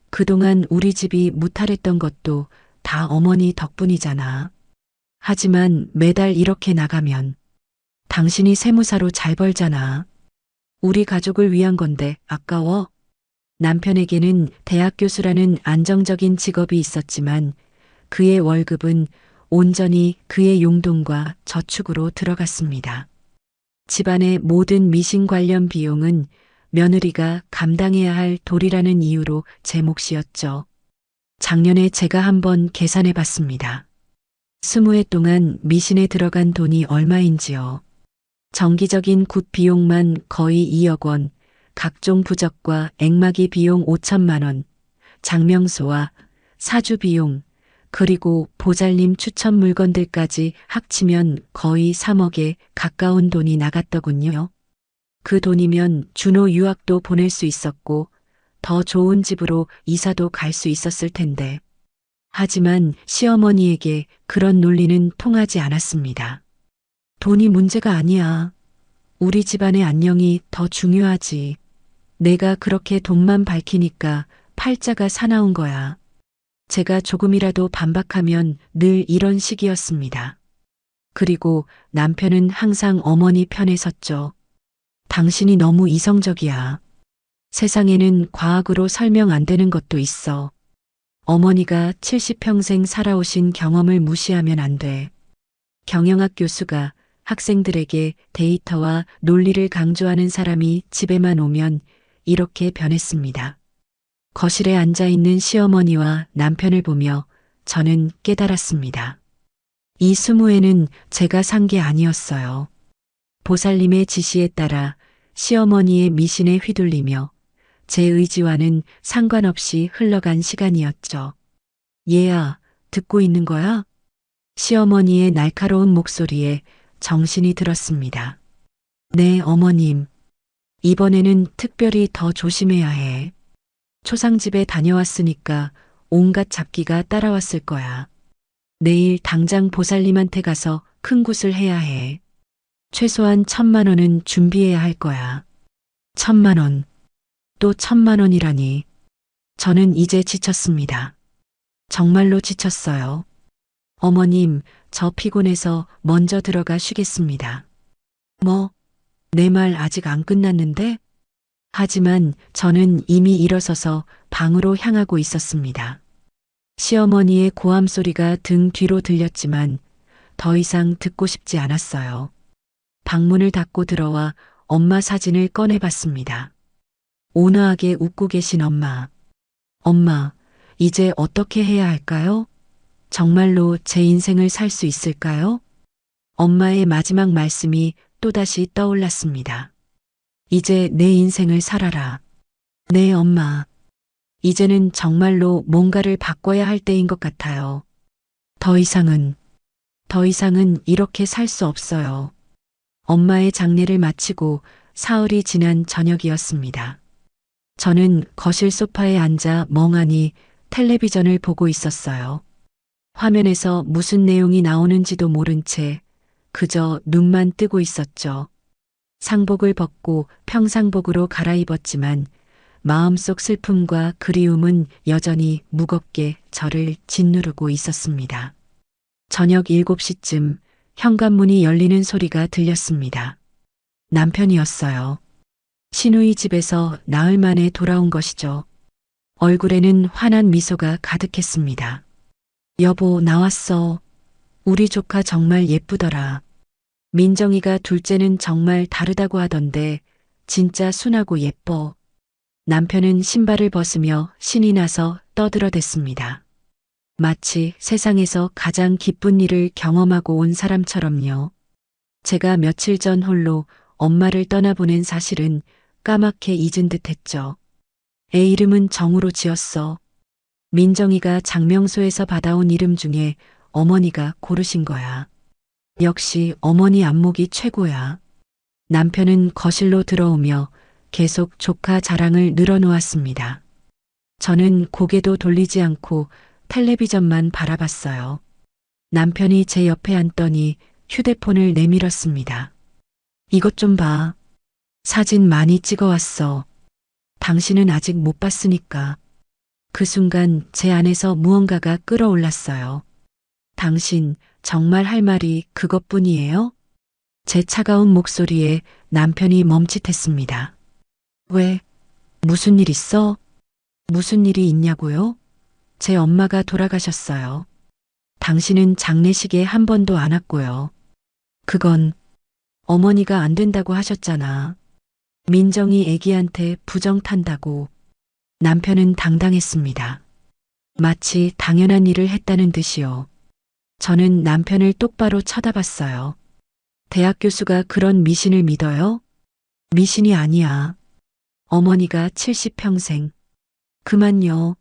그동안 우리 집이 무탈했던 것도 다 어머니 덕분이잖아. 하지만 매달 이렇게 나가면 당신이 세무사로 잘 벌잖아. 우리 가족을 위한 건데 아까워? 남편에게는 대학 교수라는 안정적인 직업이 있었지만 그의 월급은 온전히 그의 용돈과 저축으로 들어갔습니다. 집안의 모든 미신 관련 비용은 며느리가 감당해야 할 도리라는 이유로 제 몫이었죠. 작년에 제가 한번 계산해 봤습니다. 20해 동안 미신에 들어간 돈이 얼마인지요. 정기적인 굿 비용만 거의 2억 원, 각종 부적과 액마기 비용 5천만 원, 장명소와 사주 비용, 그리고 보살님 추천 물건들까지 합치면 거의 3억에 가까운 돈이 나갔더군요. 그 돈이면 준호 유학도 보낼 수 있었고 더 좋은 집으로 이사도 갈 수 있었을 텐데. 하지만 시어머니에게 그런 논리는 통하지 않았습니다. 돈이 문제가 아니야. 우리 집안의 안녕이 더 중요하지. 내가 그렇게 돈만 밝히니까 팔자가 사나운 거야. 제가 조금이라도 반박하면 늘 이런 식이었습니다. 그리고 남편은 항상 어머니 편에 섰죠. 당신이 너무 이성적이야. 세상에는 과학으로 설명 안 되는 것도 있어. 어머니가 70평생 살아오신 경험을 무시하면 안 돼. 경영학 교수가 학생들에게 데이터와 논리를 강조하는 사람이 집에만 오면 이렇게 변했습니다. 거실에 앉아 있는 시어머니와 남편을 보며 저는 깨달았습니다. 이 20회는 제가 산 게 아니었어요. 보살님의 지시에 따라 시어머니의 미신에 휘둘리며 제 의지와는 상관없이 흘러간 시간이었죠. 얘야, 듣고 있는 거야? 시어머니의 날카로운 목소리에 정신이 들었습니다. 네, 어머님. 이번에는 특별히 더 조심해야 해. 초상집에 다녀왔으니까 온갖 잡기가 따라왔을 거야. 내일 당장 보살님한테 가서 큰 굿을 해야 해. 최소한 1,000만 원은 준비해야 할 거야. 1,000만 원. 또 1,000만 원이라니. 저는 이제 지쳤습니다. 정말로 지쳤어요. 어머님, 저 피곤해서 먼저 들어가 쉬겠습니다. 뭐? 내 말 아직 안 끝났는데? 하지만 저는 이미 일어서서 방으로 향하고 있었습니다. 시어머니의 고함 소리가 등 뒤로 들렸지만 더 이상 듣고 싶지 않았어요. 방문을 닫고 들어와 엄마 사진을 꺼내봤습니다. 온화하게 웃고 계신 엄마. 엄마, 이제 어떻게 해야 할까요? 정말로 제 인생을 살 수 있을까요? 엄마의 마지막 말씀이 또다시 떠올랐습니다. 이제 내 인생을 살아라. 네, 엄마. 이제는 정말로 뭔가를 바꿔야 할 때인 것 같아요. 더 이상은 이렇게 살 수 없어요. 엄마의 장례를 마치고 사흘이 지난 저녁이었습니다. 저는 거실 소파에 앉아 멍하니 텔레비전을 보고 있었어요. 화면에서 무슨 내용이 나오는지도 모른 채 그저 눈만 뜨고 있었죠. 상복을 벗고 평상복으로 갈아입었지만 마음속 슬픔과 그리움은 여전히 무겁게 저를 짓누르고 있었습니다. 저녁 7시쯤 현관문이 열리는 소리가 들렸습니다. 남편이었어요. 시누이 집에서 나흘 만에 돌아온 것이죠. 얼굴에는 환한 미소가 가득했습니다. 여보, 나왔어. 우리 조카 정말 예쁘더라. 민정이가 둘째는 정말 다르다고 하던데 진짜 순하고 예뻐. 남편은 신발을 벗으며 신이 나서 떠들어댔습니다. 마치 세상에서 가장 기쁜 일을 경험하고 온 사람처럼요. 제가 며칠 전 홀로 엄마를 떠나보낸 사실은 까맣게 잊은 듯 했죠. 애 이름은 정우로 지었어. 민정이가 장명소에서 받아온 이름 중에 어머니가 고르신 거야. 역시 어머니 안목이 최고야. 남편은 거실로 들어오며 계속 조카 자랑을 늘어놓았습니다. 저는 고개도 돌리지 않고 텔레비전만 바라봤어요. 남편이 제 옆에 앉더니 휴대폰을 내밀었습니다. 이것 좀 봐. 사진 많이 찍어왔어. 당신은 아직 못 봤으니까. 그 순간 제 안에서 무언가가 끓어올랐어요. 당신 정말 할 말이 그것뿐이에요? 제 차가운 목소리에 남편이 멈칫했습니다. 왜? 무슨 일 있어? 무슨 일이 있냐고요? 제 엄마가 돌아가셨어요. 당신은 장례식에 한 번도 안 왔고요. 그건 어머니가 안 된다고 하셨잖아. 민정이 애기한테 부정 탄다고. 남편은 당당했습니다. 마치 당연한 일을 했다는 듯이요. 저는 남편을 똑바로 쳐다봤어요. 대학 교수가 그런 미신을 믿어요? 미신이 아니야. 어머니가 70평생. 그만요.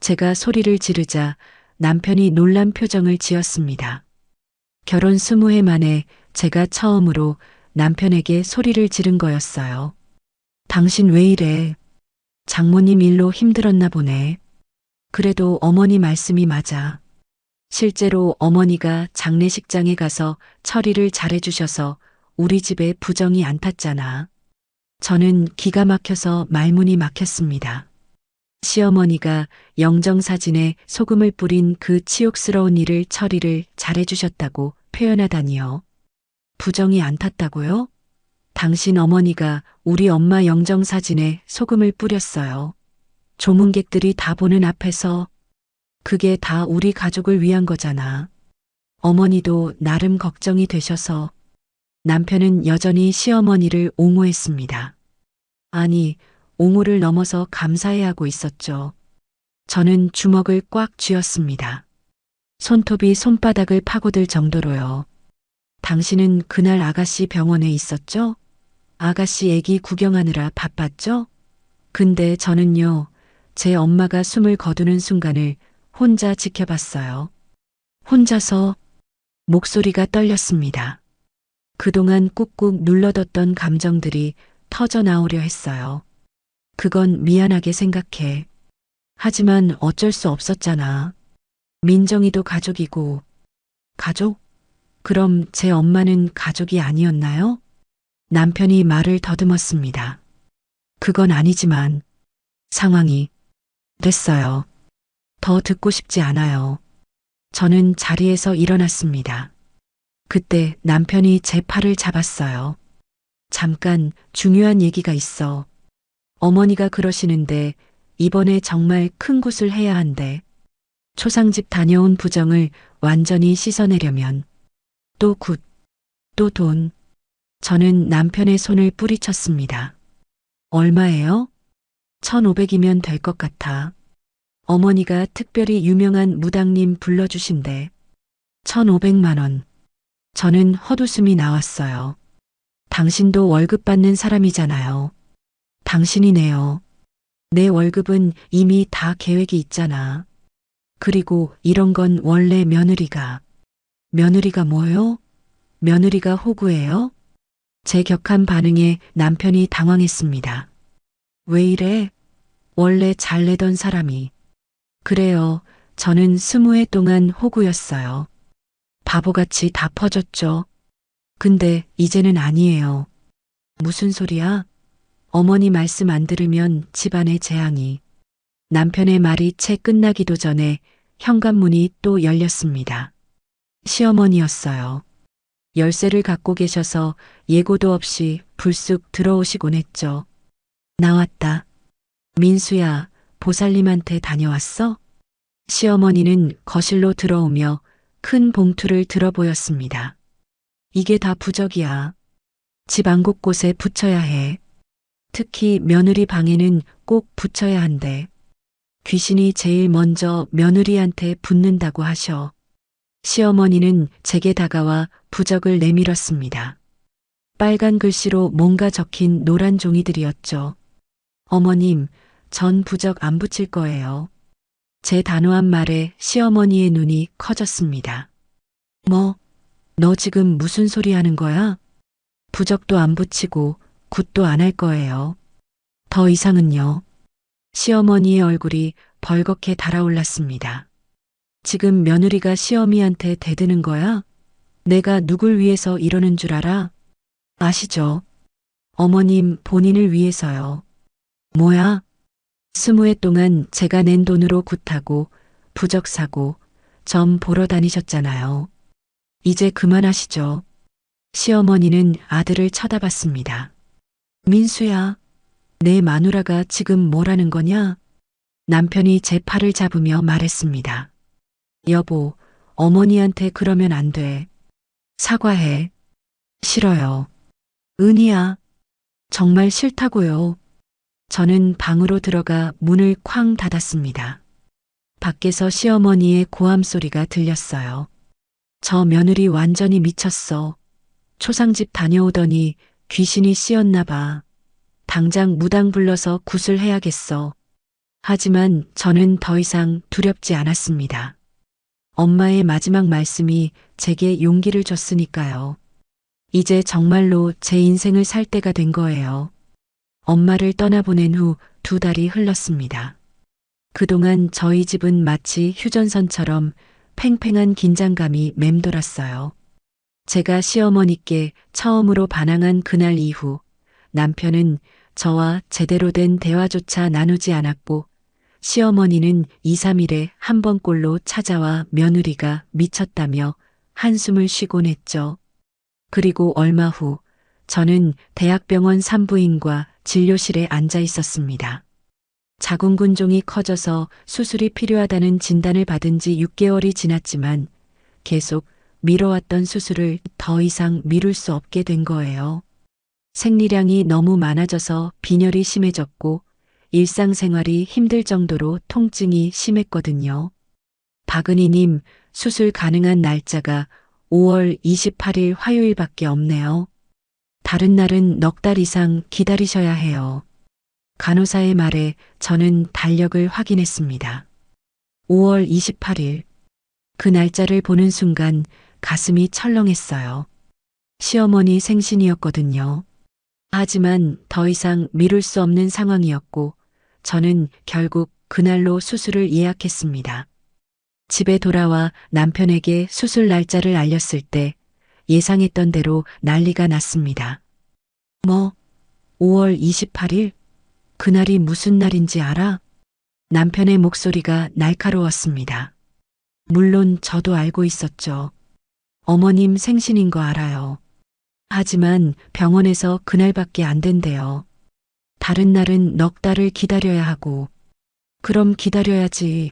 제가 소리를 지르자 남편이 놀란 표정을 지었습니다. 결혼 20해 만에 제가 처음으로 남편에게 소리를 지른 거였어요. 당신 왜 이래? 장모님 일로 힘들었나 보네. 그래도 어머니 말씀이 맞아. 실제로 어머니가 장례식장에 가서 처리를 잘해주셔서 우리 집에 부정이 안 탔잖아. 저는 기가 막혀서 말문이 막혔습니다. 시어머니가 영정사진에 소금을 뿌린 그 치욕스러운 일을 처리를 잘해주셨다고 표현하다니요. 부정이 안 탔다고요? 당신 어머니가 우리 엄마 영정사진에 소금을 뿌렸어요. 조문객들이 다 보는 앞에서. 그게 다 우리 가족을 위한 거잖아. 어머니도 나름 걱정이 되셔서. 남편은 여전히 시어머니를 옹호했습니다. 아니, 옹호를 넘어서 감사해야 하고 있었죠. 저는 주먹을 꽉 쥐었습니다. 손톱이 손바닥을 파고들 정도로요. 당신은 그날 아가씨 병원에 있었죠? 아가씨 애기 구경하느라 바빴죠? 근데 저는요, 제 엄마가 숨을 거두는 순간을 혼자 지켜봤어요. 혼자서. 목소리가 떨렸습니다. 그동안 꾹꾹 눌러뒀던 감정들이 터져 나오려 했어요. 그건 미안하게 생각해. 하지만 어쩔 수 없었잖아. 민정이도 가족이고. 가족? 그럼 제 엄마는 가족이 아니었나요? 남편이 말을 더듬었습니다. 그건 아니지만 상황이 됐어요. 더 듣고 싶지 않아요. 저는 자리에서 일어났습니다. 그때 남편이 제 팔을 잡았어요. 잠깐 중요한 얘기가 있어. 어머니가 그러시는데 이번에 정말 큰 굿을 해야 한대. 초상집 다녀온 부정을 완전히 씻어내려면 또 굿, 또 돈. 저는 남편의 손을 뿌리쳤습니다. 얼마예요? 1,500이면 될 것 같아. 어머니가 특별히 유명한 무당님 불러주신대. 1,500만 원. 저는 헛웃음이 나왔어요. 당신도 월급 받는 사람이잖아요. 당신이네요. 내 월급은 이미 다 계획이 있잖아. 그리고 이런 건 원래 며느리가. 며느리가 뭐요? 며느리가 호구예요? 제 격한 반응에 남편이 당황했습니다. 왜 이래? 원래 잘 내던 사람이. 그래요. 저는 20해 동안 호구였어요. 바보같이 다 퍼졌죠. 근데 이제는 아니에요. 무슨 소리야? 어머니 말씀 안 들으면 집안의 재앙이. 남편의 말이 채 끝나기도 전에 현관문이 또 열렸습니다. 시어머니였어요. 열쇠를 갖고 계셔서 예고도 없이 불쑥 들어오시곤 했죠. 나왔다. 민수야, 보살님한테 다녀왔어? 시어머니는 거실로 들어오며 큰 봉투를 들어 보였습니다. 이게 다 부적이야. 집 안 곳곳에 붙여야 해. 특히 며느리 방에는 꼭 붙여야 한대. 귀신이 제일 먼저 며느리한테 붙는다고 하셔. 시어머니는 제게 다가와 부적을 내밀었습니다. 빨간 글씨로 뭔가 적힌 노란 종이들이었죠. 어머님, 전 부적 안 붙일 거예요. 제 단호한 말에 시어머니의 눈이 커졌습니다. 뭐, 너 지금 무슨 소리 하는 거야? 부적도 안 붙이고 굿도 안 할 거예요. 더 이상은요. 시어머니의 얼굴이 벌겋게 달아올랐습니다. 지금 며느리가 시어미한테 대드는 거야? 내가 누굴 위해서 이러는 줄 알아? 아시죠? 어머님 본인을 위해서요. 뭐야? 20해 동안 제가 낸 돈으로 굿하고 부적 사고 점 보러 다니셨잖아요. 이제 그만하시죠. 시어머니는 아들을 쳐다봤습니다. 민수야, 내 마누라가 지금 뭐라는 거냐? 남편이 제 팔을 잡으며 말했습니다. 여보, 어머니한테 그러면 안 돼. 사과해. 싫어요. 은희야, 정말 싫다고요. 저는 방으로 들어가 문을 쾅 닫았습니다. 밖에서 시어머니의 고함 소리가 들렸어요. 저 며느리 완전히 미쳤어. 초상집 다녀오더니 귀신이 씌었나 봐. 당장 무당 불러서 구슬해야겠어. 하지만 저는 더 이상 두렵지 않았습니다. 엄마의 마지막 말씀이 제게 용기를 줬으니까요. 이제 정말로 제 인생을 살 때가 된 거예요. 엄마를 떠나보낸 후 2달이 흘렀습니다. 그동안 저희 집은 마치 휴전선처럼 팽팽한 긴장감이 맴돌았어요. 제가 시어머니께 처음으로 반항한 그날 이후 남편은 저와 제대로 된 대화조차 나누지 않았고 시어머니는 2, 3일에 한 번꼴로 찾아와 며느리가 미쳤다며 한숨을 쉬곤 했죠. 그리고 얼마 후 저는 대학병원 산부인과 진료실에 앉아 있었습니다. 자궁근종이 커져서 수술이 필요하다는 진단을 받은 지 6개월이 지났지만 계속 미뤄왔던 수술을 더 이상 미룰 수 없게 된 거예요. 생리량이 너무 많아져서 빈혈이 심해졌고 일상생활이 힘들 정도로 통증이 심했거든요. 박은희님, 수술 가능한 날짜가 5월 28일 화요일밖에 없네요. 다른 날은 넉 달 이상 기다리셔야 해요. 간호사의 말에 저는 달력을 확인했습니다. 5월 28일. 그 날짜를 보는 순간 가슴이 철렁했어요. 시어머니 생신이었거든요. 하지만 더 이상 미룰 수 없는 상황이었고 저는 결국 그날로 수술을 예약했습니다. 집에 돌아와 남편에게 수술 날짜를 알렸을 때 예상했던 대로 난리가 났습니다. 5월 28일? 그날이 무슨 날인지 알아? 남편의 목소리가 날카로웠습니다. 물론 저도 알고 있었죠. 어머님 생신인 거 알아요. 하지만 병원에서 그날밖에 안 된대요. 다른 날은 넉 달을 기다려야 하고. 그럼 기다려야지.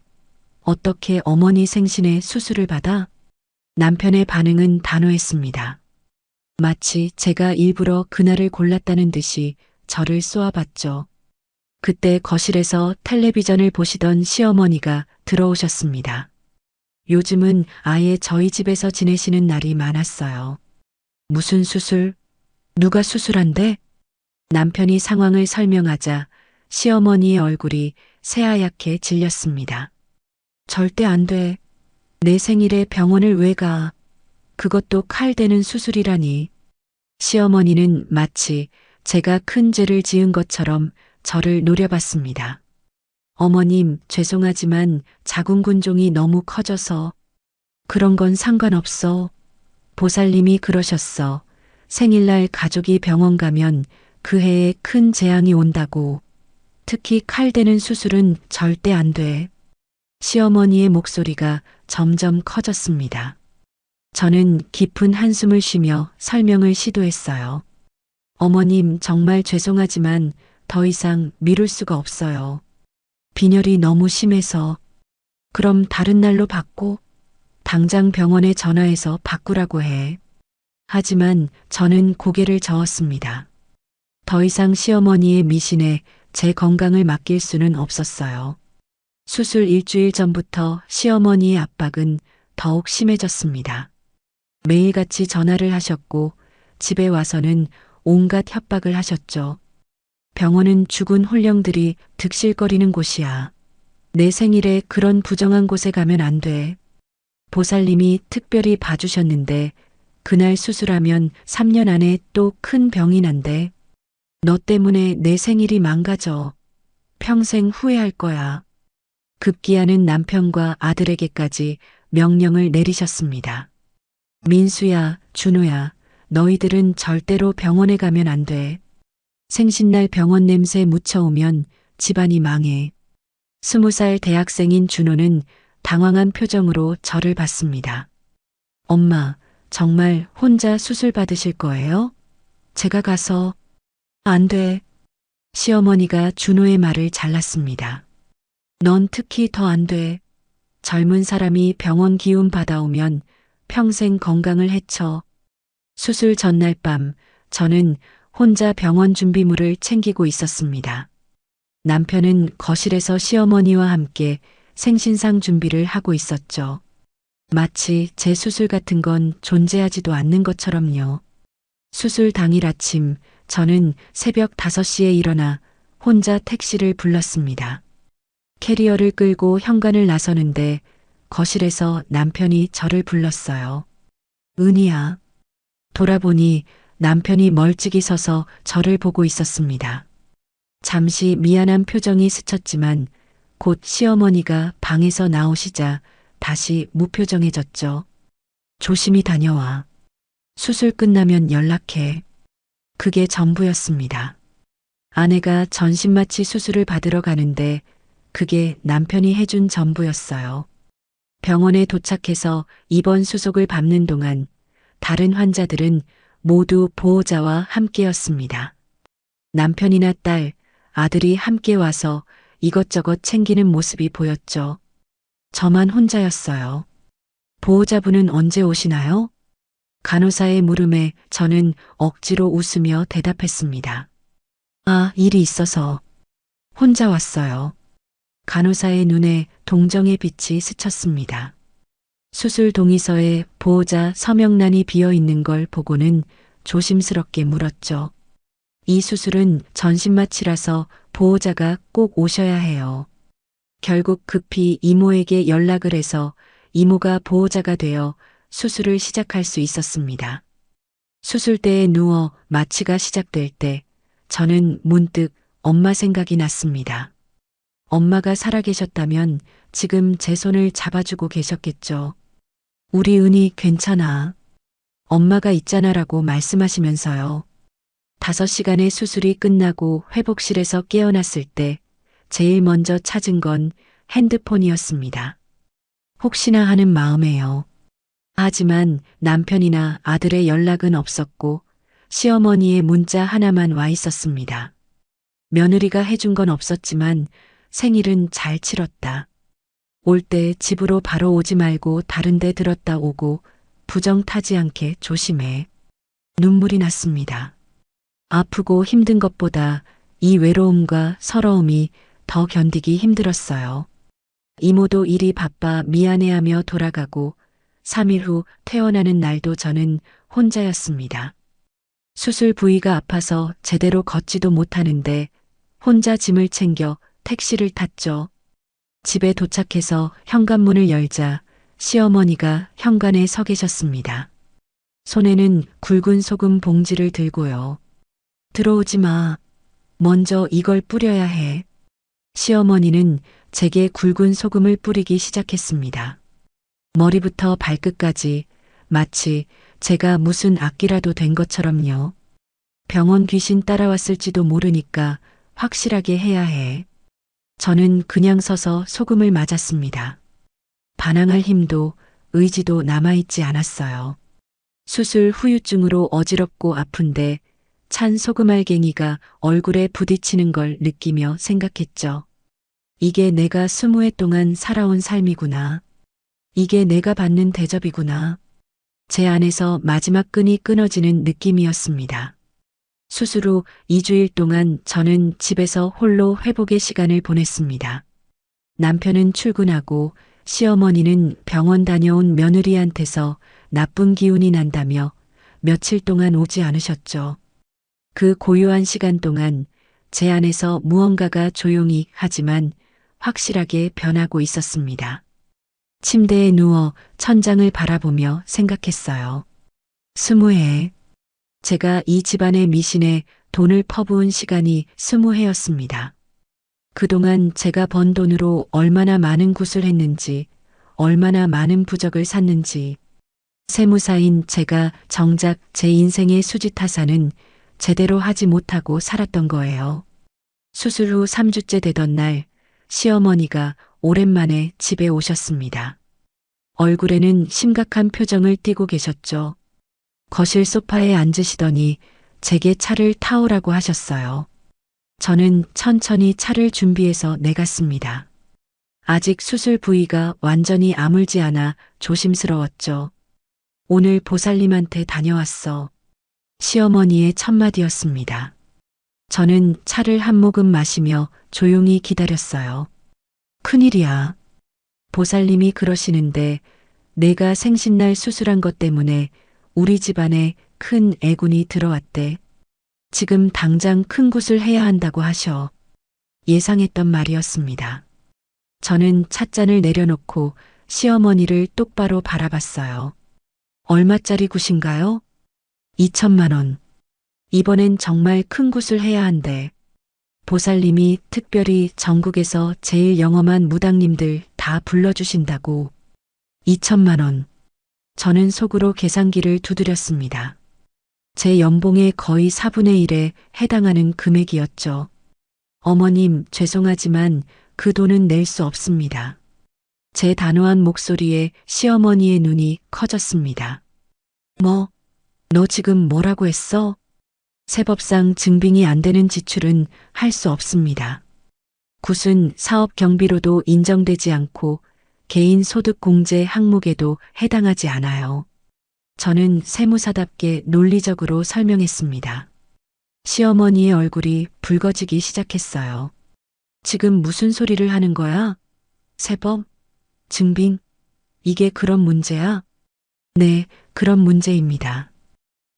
어떻게 어머니 생신에 수술을 받아? 남편의 반응은 단호했습니다. 마치 제가 일부러 그날을 골랐다는 듯이 저를 쏘아봤죠. 그때 거실에서 텔레비전을 보시던 시어머니가 들어오셨습니다. 요즘은 아예 저희 집에서 지내시는 날이 많았어요. 무슨 수술? 누가 수술한대? 남편이 상황을 설명하자 시어머니의 얼굴이 새하얗게 질렸습니다. 절대 안 돼. 내 생일에 병원을 왜 가? 그것도 칼 대는 수술이라니. 시어머니는 마치 제가 큰 죄를 지은 것처럼 저를 노려봤습니다. 어머님, 죄송하지만 자궁근종이 너무 커져서. 그런 건 상관없어. 보살님이 그러셨어. 생일날 가족이 병원 가면 그 해에 큰 재앙이 온다고. 특히 칼 대는 수술은 절대 안 돼. 시어머니의 목소리가 점점 커졌습니다. 저는 깊은 한숨을 쉬며 설명을 시도했어요. 어머님, 정말 죄송하지만 더 이상 미룰 수가 없어요. 빈혈이 너무 심해서. 그럼 다른 날로 바꿔? 당장 병원에 전화해서 바꾸라고 해. 하지만 저는 고개를 저었습니다. 더 이상 시어머니의 미신에 제 건강을 맡길 수는 없었어요. 수술 일주일 전부터 시어머니의 압박은 더욱 심해졌습니다. 매일같이 전화를 하셨고 집에 와서는 온갖 협박을 하셨죠. 병원은 죽은 혼령들이 득실거리는 곳이야. 내 생일에 그런 부정한 곳에 가면 안 돼. 보살님이 특별히 봐주셨는데 그날 수술하면 3년 안에 또 큰 병이 난대. 너 때문에 내 생일이 망가져. 평생 후회할 거야. 급기야는 남편과 아들에게까지 명령을 내리셨습니다. 민수야, 준호야, 너희들은 절대로 병원에 가면 안 돼. 생신날 병원 냄새 묻혀오면 집안이 망해. 20살 대학생인 준호는 당황한 표정으로 저를 봤습니다. 엄마, 정말 혼자 수술 받으실 거예요? 제가 가서. 안 돼. 시어머니가 준호의 말을 잘랐습니다. 넌 특히 더 안 돼. 젊은 사람이 병원 기운 받아오면 평생 건강을 해쳐. 수술 전날 밤 저는 혼자 병원 준비물을 챙기고 있었습니다. 남편은 거실에서 시어머니와 함께 생신상 준비를 하고 있었죠. 마치 제 수술 같은 건 존재하지도 않는 것처럼요. 수술 당일 아침 저는 새벽 5시에 일어나 혼자 택시를 불렀습니다. 캐리어를 끌고 현관을 나서는데 거실에서 남편이 저를 불렀어요. 은희야. 돌아보니 남편이 멀찍이 서서 저를 보고 있었습니다. 잠시 미안한 표정이 스쳤지만 곧 시어머니가 방에서 나오시자 다시 무표정해졌죠. 조심히 다녀와. 수술 끝나면 연락해. 그게 전부였습니다. 아내가 전신마취 수술을 받으러 가는데 그게 남편이 해준 전부였어요. 병원에 도착해서 입원 수속을 밟는 동안 다른 환자들은 모두 보호자와 함께였습니다. 남편이나 딸, 아들이 함께 와서 이것저것 챙기는 모습이 보였죠. 저만 혼자였어요. 보호자분은 언제 오시나요? 간호사의 물음에 저는 억지로 웃으며 대답했습니다. 아, 일이 있어서. 혼자 왔어요. 간호사의 눈에 동정의 빛이 스쳤습니다. 수술 동의서에 보호자 서명란이 비어 있는 걸 보고는 조심스럽게 물었죠. 이 수술은 전신마취라서 보호자가 꼭 오셔야 해요. 결국 급히 이모에게 연락을 해서 이모가 보호자가 되어 수술을 시작할 수 있었습니다. 수술대에 누워 마취가 시작될 때 저는 문득 엄마 생각이 났습니다. 엄마가 살아계셨다면 지금 제 손을 잡아주고 계셨겠죠. 우리 은희 괜찮아. 엄마가 있잖아라고 말씀하시면서요. 5시간의 수술이 끝나고 회복실에서 깨어났을 때 제일 먼저 찾은 건 핸드폰이었습니다. 혹시나 하는 마음에요. 하지만 남편이나 아들의 연락은 없었고 시어머니의 문자 하나만 와 있었습니다. 며느리가 해준 건 없었지만 생일은 잘 치렀다. 올 때 집으로 바로 오지 말고 다른 데 들었다 오고 부정 타지 않게 조심해. 눈물이 났습니다. 아프고 힘든 것보다 이 외로움과 서러움이 더 견디기 힘들었어요. 이모도 일이 바빠 미안해하며 돌아가고 3일 후 퇴원하는 날도 저는 혼자였습니다. 수술 부위가 아파서 제대로 걷지도 못하는데 혼자 짐을 챙겨 택시를 탔죠. 집에 도착해서 현관문을 열자 시어머니가 현관에 서 계셨습니다. 손에는 굵은 소금 봉지를 들고요. 들어오지 마. 먼저 이걸 뿌려야 해. 시어머니는 제게 굵은 소금을 뿌리기 시작했습니다. 머리부터 발끝까지 마치 제가 무슨 악기라도 된 것처럼요. 병원 귀신 따라왔을지도 모르니까 확실하게 해야 해. 저는 그냥 서서 소금을 맞았습니다. 반항할 힘도 의지도 남아있지 않았어요. 수술 후유증으로 어지럽고 아픈데 찬 소금알갱이가 얼굴에 부딪히는 걸 느끼며 생각했죠. 이게 내가 20해 동안 살아온 삶이구나. 이게 내가 받는 대접이구나. 제 안에서 마지막 끈이 끊어지는 느낌이었습니다. 수술 후 2주일 동안 저는 집에서 홀로 회복의 시간을 보냈습니다. 남편은 출근하고 시어머니는 병원 다녀온 며느리한테서 나쁜 기운이 난다며 며칠 동안 오지 않으셨죠. 그 고요한 시간 동안 제 안에서 무언가가 조용히 하지만 확실하게 변하고 있었습니다. 침대에 누워 천장을 바라보며 생각했어요. 20해. 제가 이 집안의 미신에 돈을 퍼부은 시간이 20해였습니다. 그동안 제가 번 돈으로 얼마나 많은 굿을 했는지, 얼마나 많은 부적을 샀는지, 세무사인 제가 정작 제 인생의 수지타산은 제대로 하지 못하고 살았던 거예요. 수술 후 3주째 되던 날, 시어머니가 오랜만에 집에 오셨습니다. 얼굴에는 심각한 표정을 띠고 계셨죠. 거실 소파에 앉으시더니 제게 차를 타오라고 하셨어요. 저는 천천히 차를 준비해서 내갔습니다. 아직 수술 부위가 완전히 아물지 않아 조심스러웠죠. 오늘 보살님한테 다녀왔어. 시어머니의 첫마디였습니다. 저는 차를 한 모금 마시며 조용히 기다렸어요. 큰일이야. 보살님이 그러시는데 내가 생신날 수술한 것 때문에 우리 집안에 큰 애군이 들어왔대. 지금 당장 큰 굿을 해야 한다고 하셔. 예상했던 말이었습니다. 저는 찻잔을 내려놓고 시어머니를 똑바로 바라봤어요. 얼마짜리 굿인가요? 2천만 원. 이번엔 정말 큰 굿을 해야 한대. 보살님이 특별히 전국에서 제일 영험한 무당님들 다 불러주신다고. 2천만 원. 저는 속으로 계산기를 두드렸습니다. 제 연봉의 거의 4분의 1에 해당하는 금액이었죠. 어머님, 죄송하지만 그 돈은 낼 수 없습니다. 제 단호한 목소리에 시어머니의 눈이 커졌습니다. 뭐? 너 지금 뭐라고 했어? 세법상 증빙이 안 되는 지출은 할 수 없습니다. 굿은 사업 경비로도 인정되지 않고 개인 소득 공제 항목에도 해당하지 않아요. 저는 세무사답게 논리적으로 설명했습니다. 시어머니의 얼굴이 붉어지기 시작했어요. 지금 무슨 소리를 하는 거야? 세법? 증빙? 이게 그런 문제야? 네, 그런 문제입니다.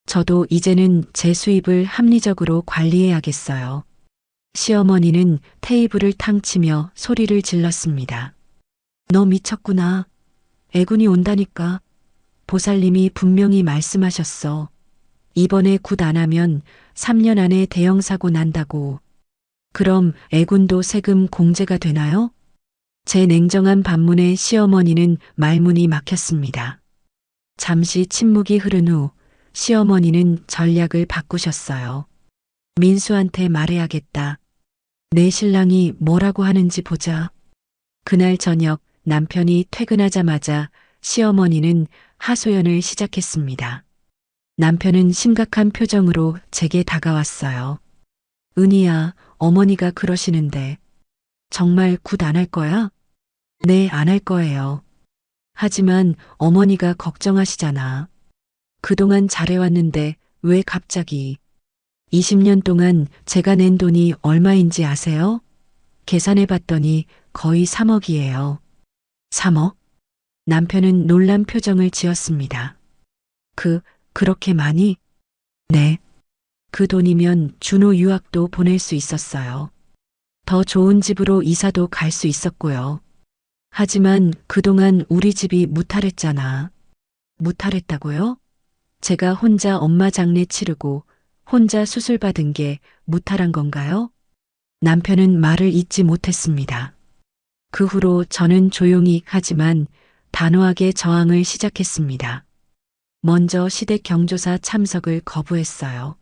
저도 이제는 제 수입을 합리적으로 관리해야겠어요. 시어머니는 테이블을 탕 치며 소리를 질렀습니다. 너 미쳤구나. 애군이 온다니까. 보살님이 분명히 말씀하셨어. 이번에 굿 안 하면 3년 안에 대형 사고 난다고. 그럼 애군도 세금 공제가 되나요? 제 냉정한 반문에 시어머니는 말문이 막혔습니다. 잠시 침묵이 흐른 후 시어머니는 전략을 바꾸셨어요. 민수한테 말해야겠다. 내 신랑이 뭐라고 하는지 보자. 그날 저녁 남편이 퇴근하자마자 시어머니는 하소연을 시작했습니다. 남편은 심각한 표정으로 제게 다가왔어요. 은희야, 어머니가 그러시는데 정말 굿 안 할 거야? 네, 안 할 거예요. 하지만 어머니가 걱정하시잖아. 그동안 잘해왔는데 왜 갑자기? 20년 동안 제가 낸 돈이 얼마인지 아세요? 계산해봤더니 거의 3억이에요. 3억? 남편은 놀란 표정을 지었습니다. 그렇게 많이? 네. 그 돈이면 준호 유학도 보낼 수 있었어요. 더 좋은 집으로 이사도 갈 수 있었고요. 하지만 그동안 우리 집이 무탈했잖아. 무탈했다고요? 제가 혼자 엄마 장례 치르고 혼자 수술 받은 게 무탈한 건가요? 남편은 말을 잇지 못했습니다. 그 후로 저는 조용히 하지만 단호하게 저항을 시작했습니다. 먼저 시댁 경조사 참석을 거부했어요.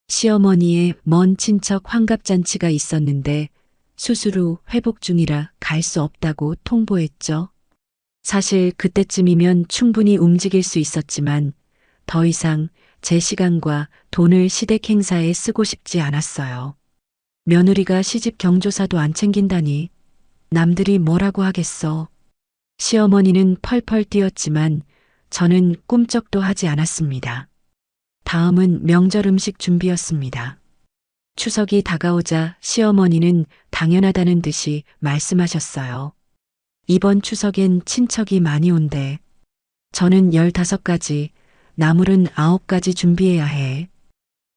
시어머니의 먼 친척 환갑잔치가 있었는데 수술 후 회복 중이라 갈 수 없다고 통보했죠. 사실 그때쯤이면 충분히 움직일 수 있었지만 더 이상 제 시간과 돈을 시댁 행사에 쓰고 싶지 않았어요. 며느리가 시집 경조사도 안 챙긴다니 남들이 뭐라고 하겠어. 시어머니는 펄펄 뛰었지만 저는 꿈쩍도 하지 않았습니다. 다음은 명절 음식 준비였습니다. 추석이 다가오자 시어머니는 당연하다는 듯이 말씀하셨어요. 이번 추석엔 친척이 많이 온대. 저는 15가지, 나물은 9가지 준비해야 해.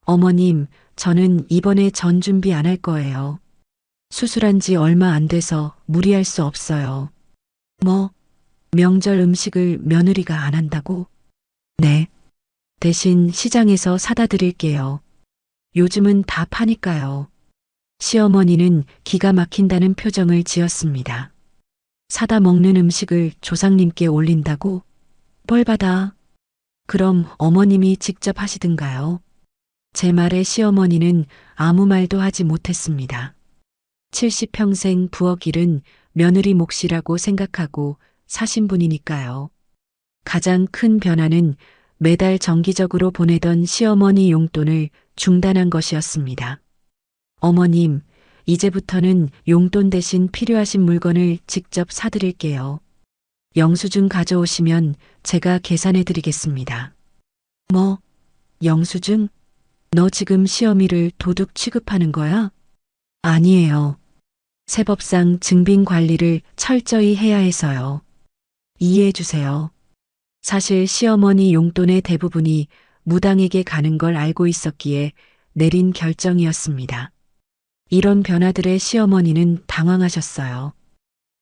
어머님, 저는 이번에 전 준비 안 할 거예요. 수술한 지 얼마 안 돼서 무리할 수 없어요. 뭐, 명절 음식을 며느리가 안 한다고? 네. 대신 시장에서 사다 드릴게요. 요즘은 다 파니까요. 시어머니는 기가 막힌다는 표정을 지었습니다. 사다 먹는 음식을 조상님께 올린다고? 뻘 받아. 그럼 어머님이 직접 하시든가요? 제 말에 시어머니는 아무 말도 하지 못했습니다. 70평생 부엌 일은 며느리 몫이라고 생각하고 사신 분이니까요. 가장 큰 변화는 매달 정기적으로 보내던 시어머니 용돈을 중단한 것이었습니다. 어머님, 이제부터는 용돈 대신 필요하신 물건을 직접 사드릴게요. 영수증 가져오시면 제가 계산해 드리겠습니다. 뭐, 영수증? 너 지금 시어미를 도둑 취급하는 거야? 아니에요. 세법상 증빙 관리를 철저히 해야 해서요. 이해해 주세요. 사실 시어머니 용돈의 대부분이 무당에게 가는 걸 알고 있었기에 내린 결정이었습니다. 이런 변화들에 시어머니는 당황하셨어요.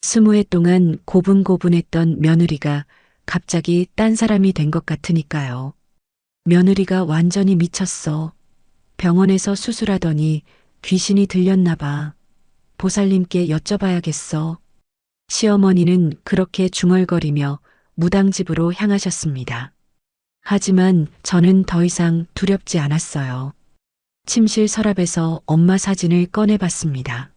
20해 동안 고분고분했던 며느리가 갑자기 딴 사람이 된 것 같으니까요. 며느리가 완전히 미쳤어. 병원에서 수술하더니 귀신이 들렸나 봐. 보살님께 여쭤봐야겠어. 시어머니는 그렇게 중얼거리며 무당집으로 향하셨습니다. 하지만 저는 더 이상 두렵지 않았어요. 침실 서랍에서 엄마 사진을 꺼내봤습니다.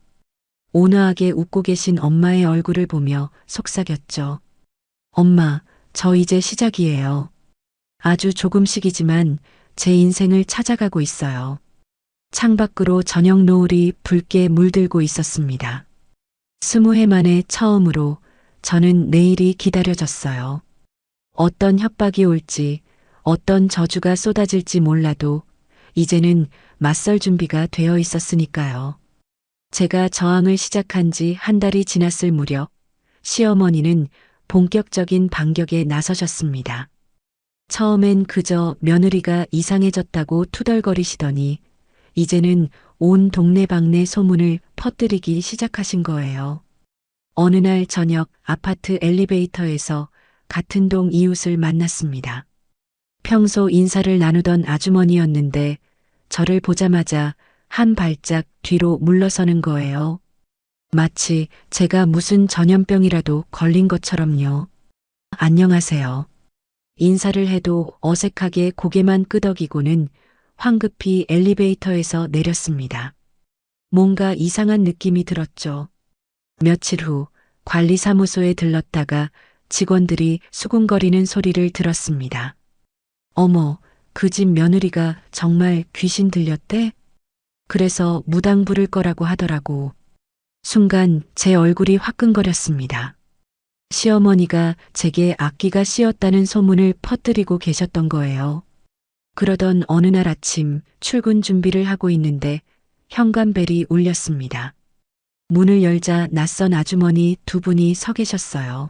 온화하게 웃고 계신 엄마의 얼굴을 보며 속삭였죠. 엄마, 저 이제 시작이에요. 아주 조금씩이지만 제 인생을 찾아가고 있어요. 창밖으로 저녁 노을이 붉게 물들고 있었습니다. 20해 만에 처음으로 저는 내일이 기다려졌어요. 어떤 협박이 올지, 어떤 저주가 쏟아질지 몰라도 이제는 맞설 준비가 되어 있었으니까요. 제가 저항을 시작한 지 한 달이 지났을 무렵 시어머니는 본격적인 반격에 나서셨습니다. 처음엔 그저 며느리가 이상해졌다고 투덜거리시더니 이제는 온 동네방네 소문을 퍼뜨리기 시작하신 거예요. 어느 날 저녁 아파트 엘리베이터에서 같은 동 이웃을 만났습니다. 평소 인사를 나누던 아주머니였는데 저를 보자마자 한 발짝 뒤로 물러서는 거예요. 마치 제가 무슨 전염병이라도 걸린 것처럼요. 안녕하세요. 인사를 해도 어색하게 고개만 끄덕이고는 황급히 엘리베이터에서 내렸습니다. 뭔가 이상한 느낌이 들었죠. 며칠 후 관리사무소에 들렀다가 직원들이 수군거리는 소리를 들었습니다. 어머, 그 집 며느리가 정말 귀신 들렸대? 그래서 무당 부를 거라고 하더라고. 순간 제 얼굴이 화끈거렸습니다. 시어머니가 제게 악귀가 씌었다는 소문을 퍼뜨리고 계셨던 거예요. 그러던 어느 날 아침 출근 준비를 하고 있는데 현관벨이 울렸습니다. 문을 열자 낯선 아주머니 두 분이 서 계셨어요.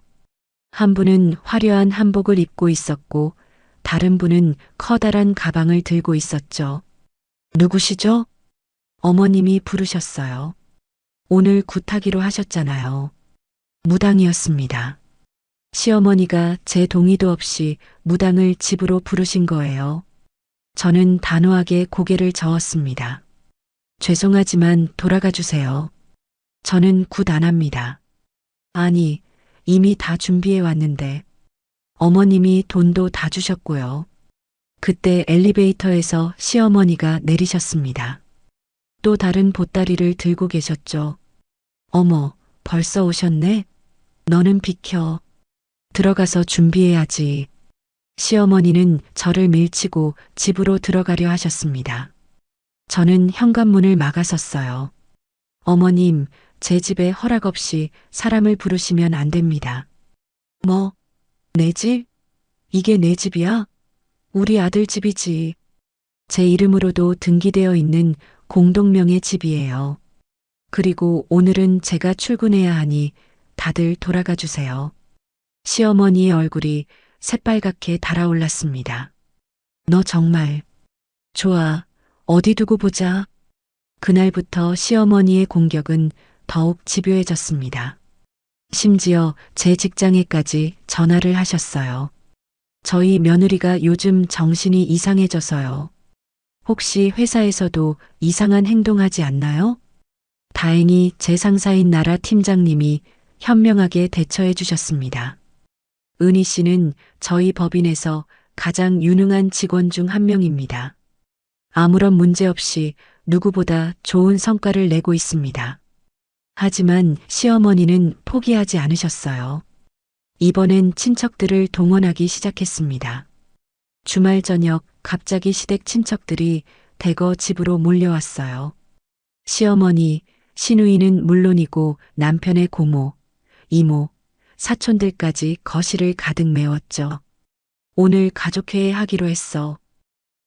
한 분은 화려한 한복을 입고 있었고 다른 분은 커다란 가방을 들고 있었죠. 누구시죠? 어머님이 부르셨어요. 오늘 굿하기로 하셨잖아요. 무당이었습니다. 시어머니가 제 동의도 없이 무당을 집으로 부르신 거예요. 저는 단호하게 고개를 저었습니다. 죄송하지만 돌아가 주세요. 저는 굿 안 합니다. 아니, 이미 다 준비해 왔는데. 어머님이 돈도 다 주셨고요. 그때 엘리베이터에서 시어머니가 내리셨습니다. 또 다른 보따리를 들고 계셨죠. 어머, 벌써 오셨네? 너는 비켜. 들어가서 준비해야지. 시어머니는 저를 밀치고 집으로 들어가려 하셨습니다. 저는 현관문을 막아섰어요. 어머님, 제 집에 허락 없이 사람을 부르시면 안 됩니다. 뭐? 내 집? 이게 내 집이야? 우리 아들 집이지. 제 이름으로도 등기되어 있는 공동명의 집이에요. 그리고 오늘은 제가 출근해야 하니 다들 돌아가 주세요. 시어머니의 얼굴이 새빨갛게 달아올랐습니다. 너 정말 좋아. 어디 두고 보자. 그날부터 시어머니의 공격은 더욱 집요해졌습니다. 심지어 제 직장에까지 전화를 하셨어요. 저희 며느리가 요즘 정신이 이상해져서요. 혹시 회사에서도 이상한 행동하지 않나요? 다행히 제 상사인 나라 팀장님이 현명하게 대처해 주셨습니다. 은희 씨는 저희 법인에서 가장 유능한 직원 중 한 명입니다. 아무런 문제 없이 누구보다 좋은 성과를 내고 있습니다. 하지만 시어머니는 포기하지 않으셨어요. 이번엔 친척들을 동원하기 시작했습니다. 주말 저녁 갑자기 시댁 친척들이 대거 집으로 몰려왔어요. 시어머니, 시누이는 물론이고 남편의 고모, 이모, 사촌들까지 거실을 가득 메웠죠. 오늘 가족회의 하기로 했어.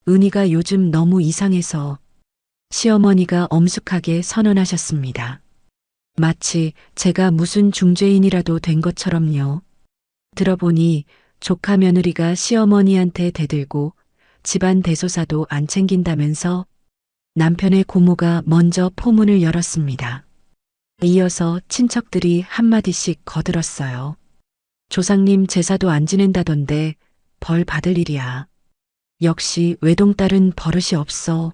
은희가 요즘 너무 이상해서. 시어머니가 엄숙하게 선언하셨습니다. 마치 제가 무슨 중죄인이라도 된 것처럼요. 들어보니 조카 며느리가 시어머니한테 대들고 집안 대소사도 안 챙긴다면서. 남편의 고모가 먼저 포문을 열었습니다. 이어서 친척들이 한마디씩 거들었어요. 조상님 제사도 안 지낸다던데 벌 받을 일이야. 역시 외동딸은 버릇이 없어.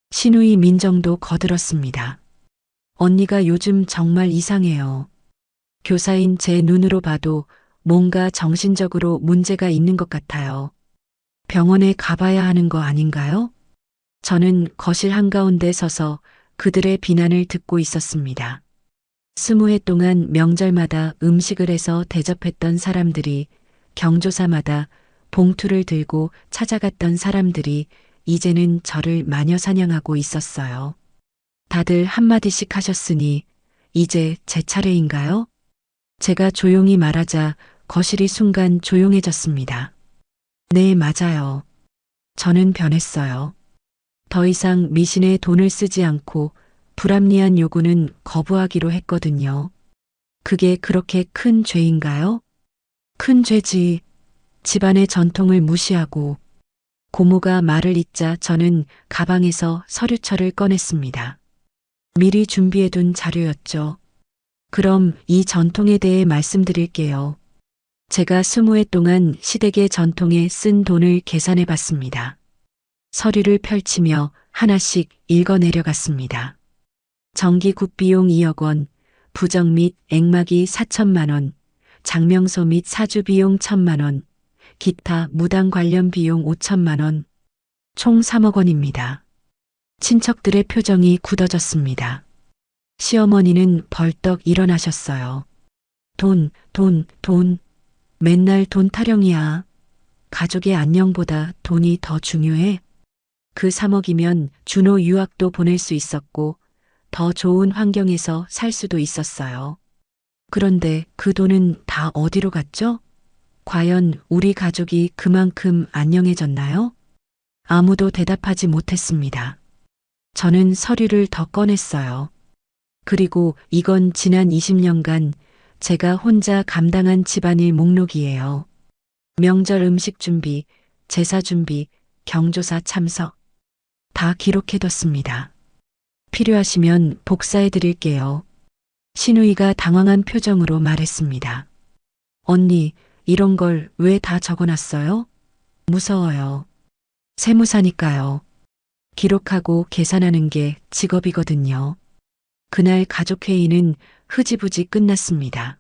시누이 민정도 거들었습니다. 언니가 요즘 정말 이상해요. 교사인 제 눈으로 봐도 뭔가 정신적으로 문제가 있는 것 같아요. 병원에 가봐야 하는 거 아닌가요? 저는 거실 한가운데 서서 그들의 비난을 듣고 있었습니다. 20해 동안 명절마다 음식을 해서 대접했던 사람들이, 경조사마다 봉투를 들고 찾아갔던 사람들이 이제는 저를 마녀 사냥하고 있었어요. 다들 한마디씩 하셨으니 이제 제 차례인가요? 제가 조용히 말하자 거실이 순간 조용해졌습니다. 네, 맞아요. 저는 변했어요. 더 이상 미신에 돈을 쓰지 않고 불합리한 요구는 거부하기로 했거든요. 그게 그렇게 큰 죄인가요? 큰 죄지. 집안의 전통을 무시하고. 고모가 말을 잇자 저는 가방에서 서류철을 꺼냈습니다. 미리 준비해둔 자료였죠. 그럼 이 전통에 대해 말씀드릴게요. 제가 20해 동안 시댁의 전통에 쓴 돈을 계산해 봤습니다. 서류를 펼치며 하나씩 읽어 내려갔습니다. 정기 굿비용 2억 원, 부적 및 액막이 4천만 원, 장명소 및 사주 비용 1천만 원, 기타 무당 관련 비용 5천만 원, 총 3억 원입니다. 친척들의 표정이 굳어졌습니다. 시어머니는 벌떡 일어나셨어요. 돈. 맨날 돈 타령이야. 가족의 안녕보다 돈이 더 중요해. 그 3억이면 준호 유학도 보낼 수 있었고 더 좋은 환경에서 살 수도 있었어요. 그런데 그 돈은 다 어디로 갔죠? 과연 우리 가족이 그만큼 안녕해졌나요? 아무도 대답하지 못했습니다. 저는 서류를 더 꺼냈어요. 그리고 이건 지난 20년간 제가 혼자 감당한 집안일 목록이에요. 명절 음식 준비, 제사 준비, 경조사 참석. 다 기록해뒀습니다. 필요하시면 복사해 드릴게요. 시누이가 당황한 표정으로 말했습니다. 언니, 이런 걸 왜 다 적어놨어요? 무서워요. 세무사니까요. 기록하고 계산하는 게 직업이거든요. 그날 가족회의는 흐지부지 끝났습니다.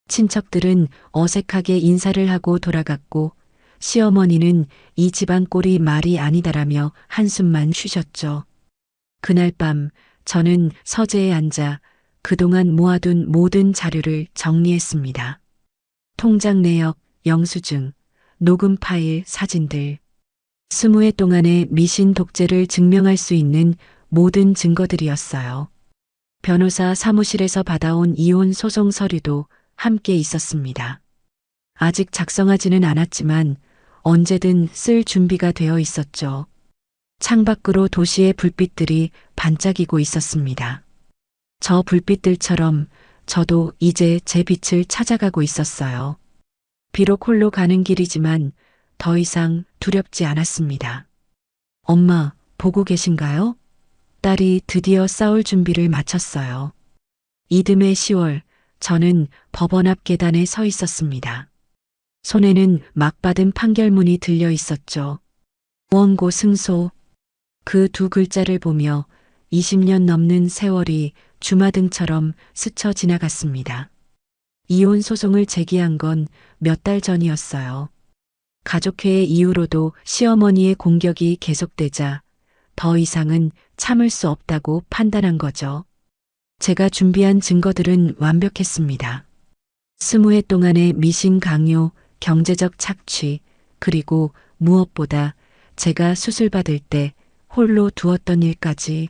친척들은 어색하게 인사를 하고 돌아갔고 시어머니는 이 집안 꼴이 말이 아니다라며 한숨만 쉬셨죠. 그날 밤 저는 서재에 앉아 그동안 모아둔 모든 자료를 정리했습니다. 통장 내역, 영수증, 녹음 파일, 사진들. 20해 동안의 미신 독재를 증명할 수 있는 모든 증거들이었어요. 변호사 사무실에서 받아온 이혼 소송 서류도 함께 있었습니다. 아직 작성하지는 않았지만 언제든 쓸 준비가 되어 있었죠. 창밖으로 도시의 불빛들이 반짝이고 있었습니다. 저 불빛들처럼 저도 이제 제 빛을 찾아가고 있었어요. 비록 홀로 가는 길이지만 더 이상 두렵지 않았습니다. 엄마, 보고 계신가요? 딸이 드디어 싸울 준비를 마쳤어요. 이듬해 10월, 저는 법원 앞 계단에 서 있었습니다. 손에는 막 받은 판결문이 들려 있었죠. 원고 승소. 그 두 글자를 보며 20년 넘는 세월이 주마등처럼 스쳐 지나갔습니다. 이혼 소송을 제기한 건 몇 달 전이었어요. 가족회의 이후로도 시어머니의 공격이 계속되자 더 이상은 참을 수 없다고 판단한 거죠. 제가 준비한 증거들은 완벽했습니다. 20해 동안의 미신 강요, 경제적 착취, 그리고 무엇보다 제가 수술받을 때 홀로 두었던 일까지.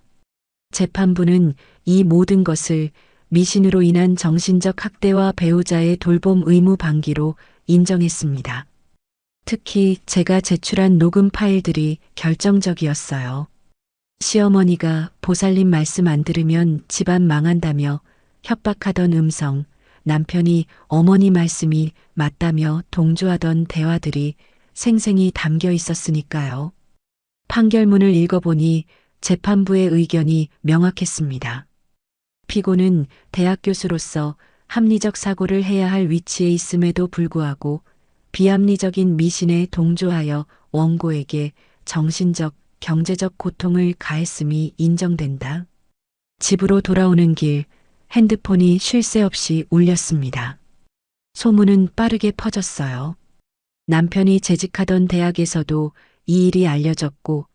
재판부는 이 모든 것을 미신으로 인한 정신적 학대와 배우자의 돌봄 의무 방기로 인정했습니다. 특히 제가 제출한 녹음 파일들이 결정적이었어요. 시어머니가 보살님 말씀 안 들으면 집안 망한다며 협박하던 음성, 남편이 어머니 말씀이 맞다며 동조하던 대화들이 생생히 담겨 있었으니까요. 판결문을 읽어보니 재판부의 의견이 명확했습니다. 피고는 대학 교수로서 합리적 사고를 해야 할 위치에 있음에도 불구하고 비합리적인 미신에 동조하여 원고에게 정신적, 경제적 고통을 가했음이 인정된다. 집으로 돌아오는 길 핸드폰이 쉴 새 없이 울렸습니다. 소문은 빠르게 퍼졌어요. 남편이 재직하던 대학에서도 이 일이 알려졌고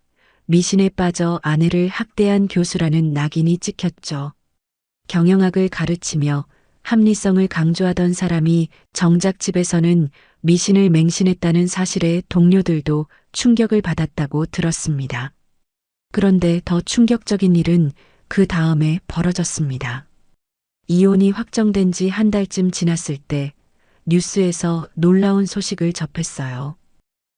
미신에 빠져 아내를 학대한 교수라는 낙인이 찍혔죠. 경영학을 가르치며 합리성을 강조하던 사람이 정작 집에서는 미신을 맹신했다는 사실에 동료들도 충격을 받았다고 들었습니다. 그런데 더 충격적인 일은 그 다음에 벌어졌습니다. 이혼이 확정된 지 한 달쯤 지났을 때 뉴스에서 놀라운 소식을 접했어요.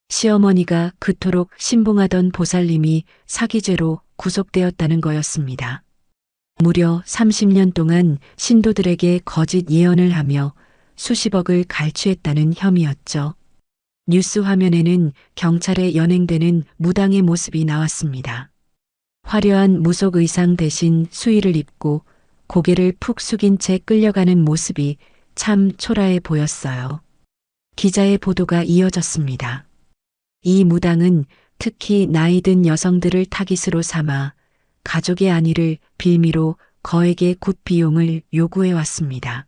시어머니가 그토록 신봉하던 보살님이 사기죄로 구속되었다는 거였습니다. 무려 30년 동안 신도들에게 거짓 예언을 하며 수십억을 갈취했다는 혐의였죠. 뉴스 화면에는 경찰에 연행되는 무당의 모습이 나왔습니다. 화려한 무속 의상 대신 수의를 입고 고개를 푹 숙인 채 끌려가는 모습이 참 초라해 보였어요. 기자의 보도가 이어졌습니다. 이 무당은 특히 나이 든 여성들을 타깃으로 삼아 가족의 안위를 빌미로 거액의 굿 비용을 요구해 왔습니다.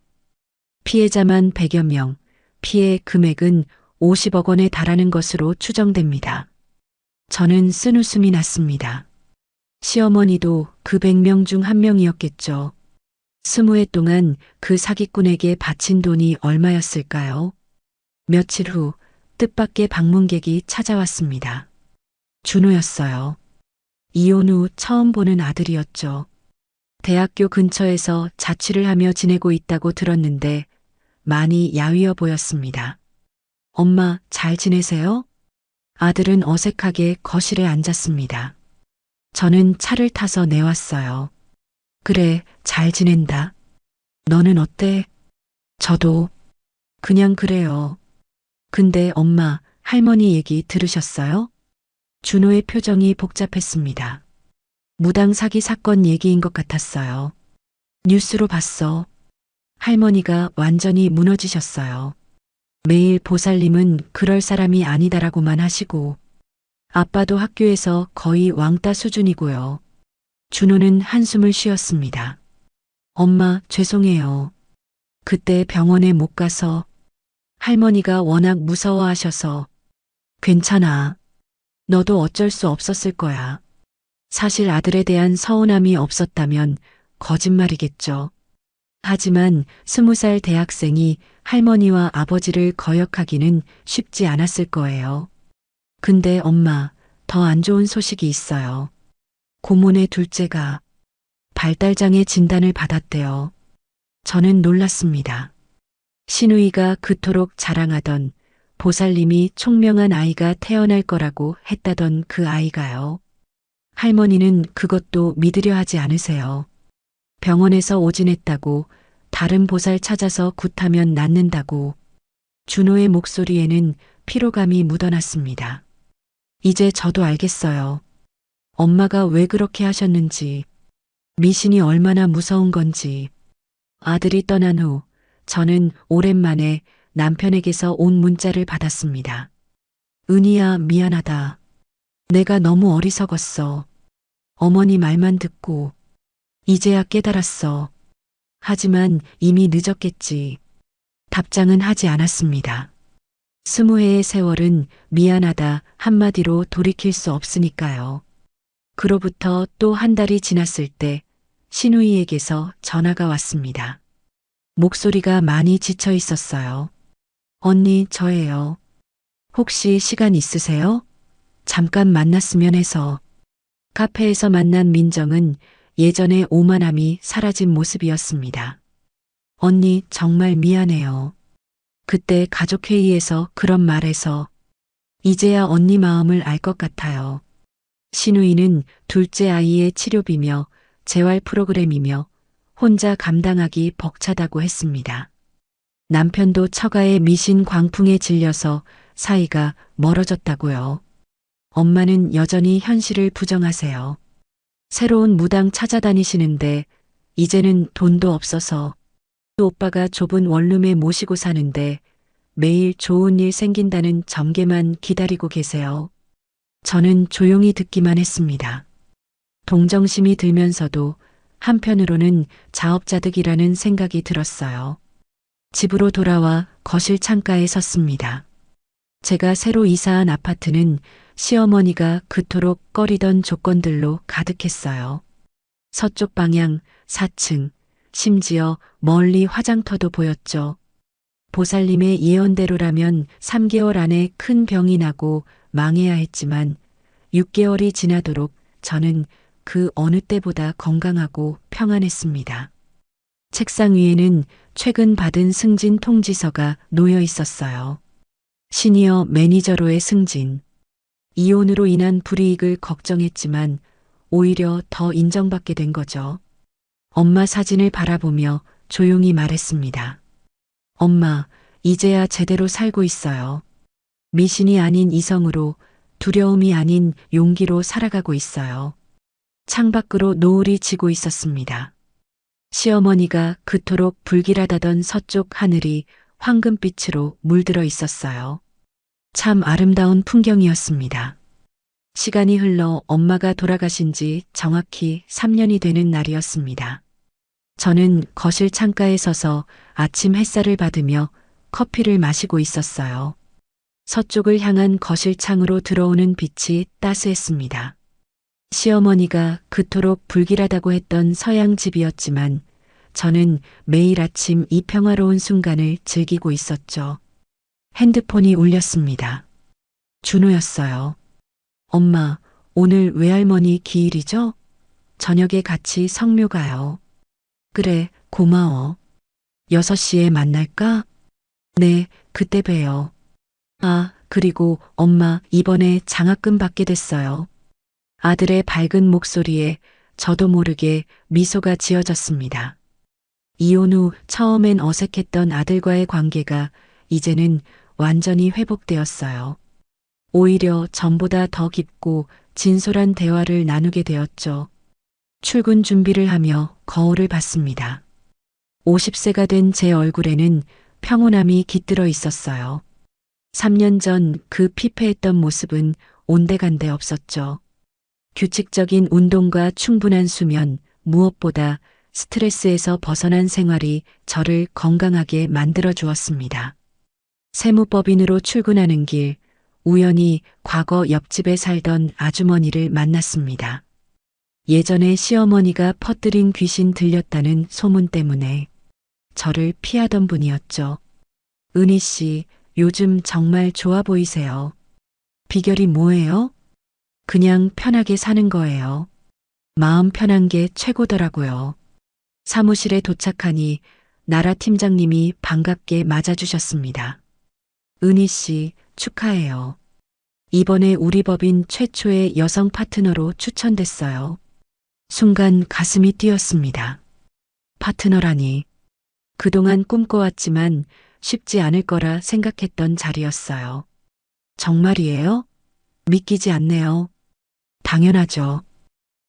피해자만 100여 명, 피해 금액은 50억 원에 달하는 것으로 추정됩니다. 저는 쓴웃음이 났습니다. 시어머니도 그 100명 중 한 명이었겠죠. 20해 동안 그 사기꾼에게 바친 돈이 얼마였을까요? 며칠 후 뜻밖의 방문객이 찾아왔습니다. 준호였어요. 이혼 후 처음 보는 아들이었죠. 대학교 근처에서 자취를 하며 지내고 있다고 들었는데 많이 야위어 보였습니다. 엄마, 잘 지내세요? 아들은 어색하게 거실에 앉았습니다. 저는 차를 타서 내왔어요. 그래, 잘 지낸다. 너는 어때? 저도 그냥 그래요. 근데 엄마, 할머니 얘기 들으셨어요? 준호의 표정이 복잡했습니다. 무당 사기 사건 얘기인 것 같았어요. 뉴스로 봤어. 할머니가 완전히 무너지셨어요. 매일 보살님은 그럴 사람이 아니다라고만 하시고 아빠도 학교에서 거의 왕따 수준이고요. 준호는 한숨을 쉬었습니다. 엄마, 죄송해요. 그때 병원에 못 가서 할머니가 워낙 무서워하셔서 괜찮아. 너도 어쩔 수 없었을 거야. 사실 아들에 대한 서운함이 없었다면 거짓말이겠죠. 하지만 20살 대학생이 할머니와 아버지를 거역하기는 쉽지 않았을 거예요. 근데 엄마, 더 안 좋은 소식이 있어요. 고모네 둘째가 발달장애 진단을 받았대요. 저는 놀랐습니다. 시누이가 그토록 자랑하던 보살님이 총명한 아이가 태어날 거라고 했다던 그 아이가요. 할머니는 그것도 믿으려 하지 않으세요. 병원에서 오진했다고, 다른 보살 찾아서 굿하면 낫는다고. 준호의 목소리에는 피로감이 묻어났습니다. 이제 저도 알겠어요. 엄마가 왜 그렇게 하셨는지, 미신이 얼마나 무서운 건지. 아들이 떠난 후 저는 오랜만에 남편에게서 온 문자를 받았습니다. 은희야, 미안하다. 내가 너무 어리석었어. 어머니 말만 듣고 이제야 깨달았어. 하지만 이미 늦었겠지. 답장은 하지 않았습니다. 20해의 세월은 미안하다 한마디로 돌이킬 수 없으니까요. 그로부터 또 한 달이 지났을 때 시누이에게서 전화가 왔습니다. 목소리가 많이 지쳐 있었어요. 언니, 저예요. 혹시 시간 있으세요? 잠깐 만났으면 해서. 카페에서 만난 민정은 예전의 오만함이 사라진 모습이었습니다. 언니, 정말 미안해요. 그때 가족회의에서 그런 말해서 이제야 언니 마음을 알 것 같아요. 신우이는 둘째 아이의 치료비며 재활 프로그램이며 혼자 감당하기 벅차다고 했습니다. 남편도 처가의 미신 광풍에 질려서 사이가 멀어졌다고요. 엄마는 여전히 현실을 부정하세요. 새로운 무당 찾아다니시는데 이제는 돈도 없어서 오빠가 좁은 원룸에 모시고 사는데 매일 좋은 일 생긴다는 점괘만 기다리고 계세요. 저는 조용히 듣기만 했습니다. 동정심이 들면서도 한편으로는 자업자득이라는 생각이 들었어요. 집으로 돌아와 거실 창가에 섰습니다. 제가 새로 이사한 아파트는 시어머니가 그토록 꺼리던 조건들로 가득했어요. 서쪽 방향 4층, 심지어 멀리 화장터도 보였죠. 보살님의 예언대로라면 3개월 안에 큰 병이 나고 망해야 했지만 6개월이 지나도록 저는 그 어느 때보다 건강하고 평안했습니다. 책상 위에는 최근 받은 승진 통지서가 놓여 있었어요. 시니어 매니저로의 승진. 이혼으로 인한 불이익을 걱정했지만 오히려 더 인정받게 된 거죠. 엄마 사진을 바라보며 조용히 말했습니다. 엄마, 이제야 제대로 살고 있어요. 미신이 아닌 이성으로, 두려움이 아닌 용기로 살아가고 있어요. 창밖으로 노을이 지고 있었습니다. 시어머니가 그토록 불길하다던 서쪽 하늘이 황금빛으로 물들어 있었어요. 참 아름다운 풍경이었습니다. 시간이 흘러 엄마가 돌아가신 지 정확히 3년이 되는 날이었습니다. 저는 거실 창가에 서서 아침 햇살을 받으며 커피를 마시고 있었어요. 서쪽을 향한 거실 창으로 들어오는 빛이 따스했습니다. 시어머니가 그토록 불길하다고 했던 서양 집이었지만 저는 매일 아침 이 평화로운 순간을 즐기고 있었죠. 핸드폰이 울렸습니다. 준호였어요. 엄마, 오늘 외할머니 기일이죠? 저녁에 같이 성묘 가요. 그래, 고마워. 6시에 만날까? 네, 그때 봬요. 아, 그리고 엄마 이번에 장학금 받게 됐어요. 아들의 밝은 목소리에 저도 모르게 미소가 지어졌습니다. 이혼 후 처음엔 어색했던 아들과의 관계가 이제는 완전히 회복되었어요. 오히려 전보다 더 깊고 진솔한 대화를 나누게 되었죠. 출근 준비를 하며 거울을 봤습니다. 50세가 된 제 얼굴에는 평온함이 깃들어 있었어요. 3년 전 그 피폐했던 모습은 온데간데 없었죠. 규칙적인 운동과 충분한 수면, 무엇보다 스트레스에서 벗어난 생활이 저를 건강하게 만들어 주었습니다. 세무법인으로 출근하는 길, 우연히 과거 옆집에 살던 아주머니를 만났습니다. 예전에 시어머니가 퍼뜨린 귀신 들렸다는 소문 때문에 저를 피하던 분이었죠. 은희 씨, 요즘 정말 좋아 보이세요. 비결이 뭐예요? 그냥 편하게 사는 거예요. 마음 편한 게 최고더라고요. 사무실에 도착하니 나라 팀장님이 반갑게 맞아주셨습니다. 은희 씨, 축하해요. 이번에 우리 법인 최초의 여성 파트너로 추천됐어요. 순간 가슴이 뛰었습니다. 파트너라니. 그동안 꿈꿔왔지만 쉽지 않을 거라 생각했던 자리였어요. 정말이에요? 믿기지 않네요. 당연하죠.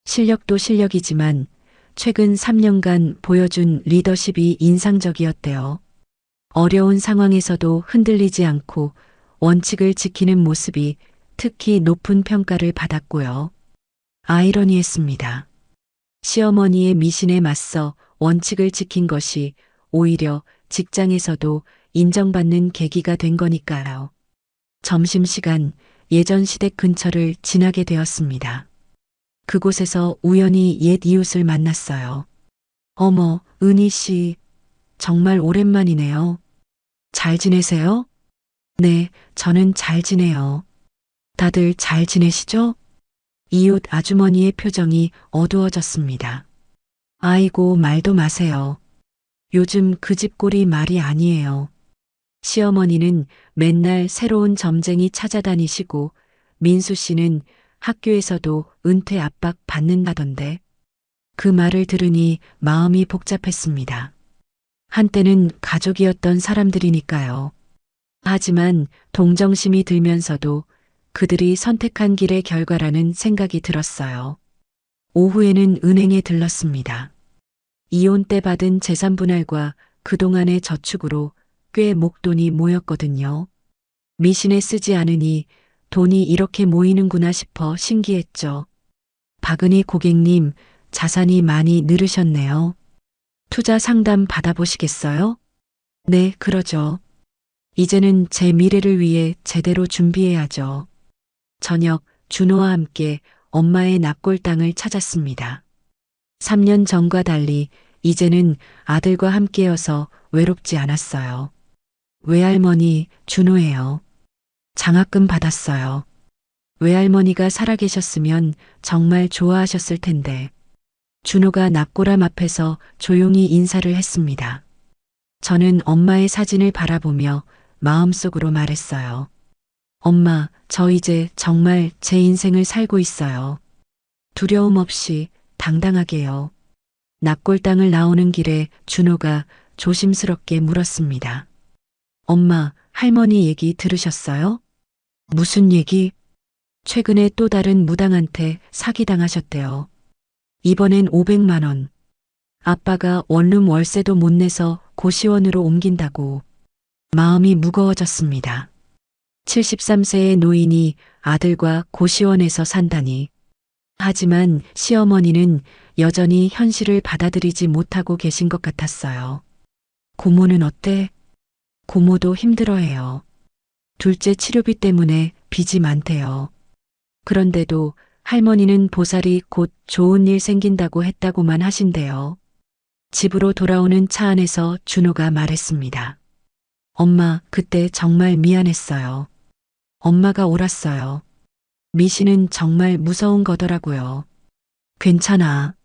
실력도 실력이지만 최근 3년간 보여준 리더십이 인상적이었대요. 어려운 상황에서도 흔들리지 않고 원칙을 지키는 모습이 특히 높은 평가를 받았고요. 아이러니했습니다. 시어머니의 미신에 맞서 원칙을 지킨 것이 오히려 직장에서도 인정받는 계기가 된 거니까요. 점심시간 예전 시댁 근처를 지나게 되었습니다. 그곳에서 우연히 옛 이웃을 만났어요. 어머, 은희 씨, 정말 오랜만이네요. 잘 지내세요? 네, 저는 잘 지내요. 다들 잘 지내시죠? 이웃 아주머니의 표정이 어두워졌습니다. 아이고, 말도 마세요. 요즘 그 집 꼴이 말이 아니에요. 시어머니는 맨날 새로운 점쟁이 찾아다니시고 민수 씨는 학교에서도 은퇴 압박 받는다던데. 그 말을 들으니 마음이 복잡했습니다. 한때는 가족이었던 사람들이니까요. 하지만 동정심이 들면서도 그들이 선택한 길의 결과라는 생각이 들었어요. 오후에는 은행에 들렀습니다. 이혼 때 받은 재산 분할과 그동안의 저축으로 꽤 목돈이 모였거든요. 미신에 쓰지 않으니 돈이 이렇게 모이는구나 싶어 신기했죠. 박은희 고객님, 자산이 많이 늘으셨네요. 투자 상담 받아보시겠어요? 네, 그러죠. 이제는 제 미래를 위해 제대로 준비해야죠. 저녁 준호와 함께 엄마의 납골 땅을 찾았습니다. 3년 전과 달리 이제는 아들과 함께여서 외롭지 않았어요. 외할머니 준호예요. 장학금 받았어요. 외할머니가 살아계셨으면 정말 좋아하셨을 텐데. 준호가 납골함 앞에서 조용히 인사를 했습니다. 저는 엄마의 사진을 바라보며 마음속으로 말했어요. 엄마, 저 이제 정말 제 인생을 살고 있어요. 두려움 없이 당당하게요. 납골 땅을 나오는 길에 준호가 조심스럽게 물었습니다. 엄마, 할머니 얘기 들으셨어요? 무슨 얘기? 최근에 또 다른 무당한테 사기당하셨대요. 이번엔 500만 원. 아빠가 원룸 월세도 못 내서 고시원으로 옮긴다고. 마음이 무거워졌습니다. 73세의 노인이 아들과 고시원에서 산다니. 하지만 시어머니는 여전히 현실을 받아들이지 못하고 계신 것 같았어요. 고모는 어때? 고모도 힘들어해요. 둘째 치료비 때문에 빚이 많대요. 그런데도 할머니는 보살이 곧 좋은 일 생긴다고 했다고만 하신대요. 집으로 돌아오는 차 안에서 준호가 말했습니다. 엄마, 그때 정말 미안했어요. 엄마가 옳았어요. 미신은 정말 무서운 거더라고요. 괜찮아.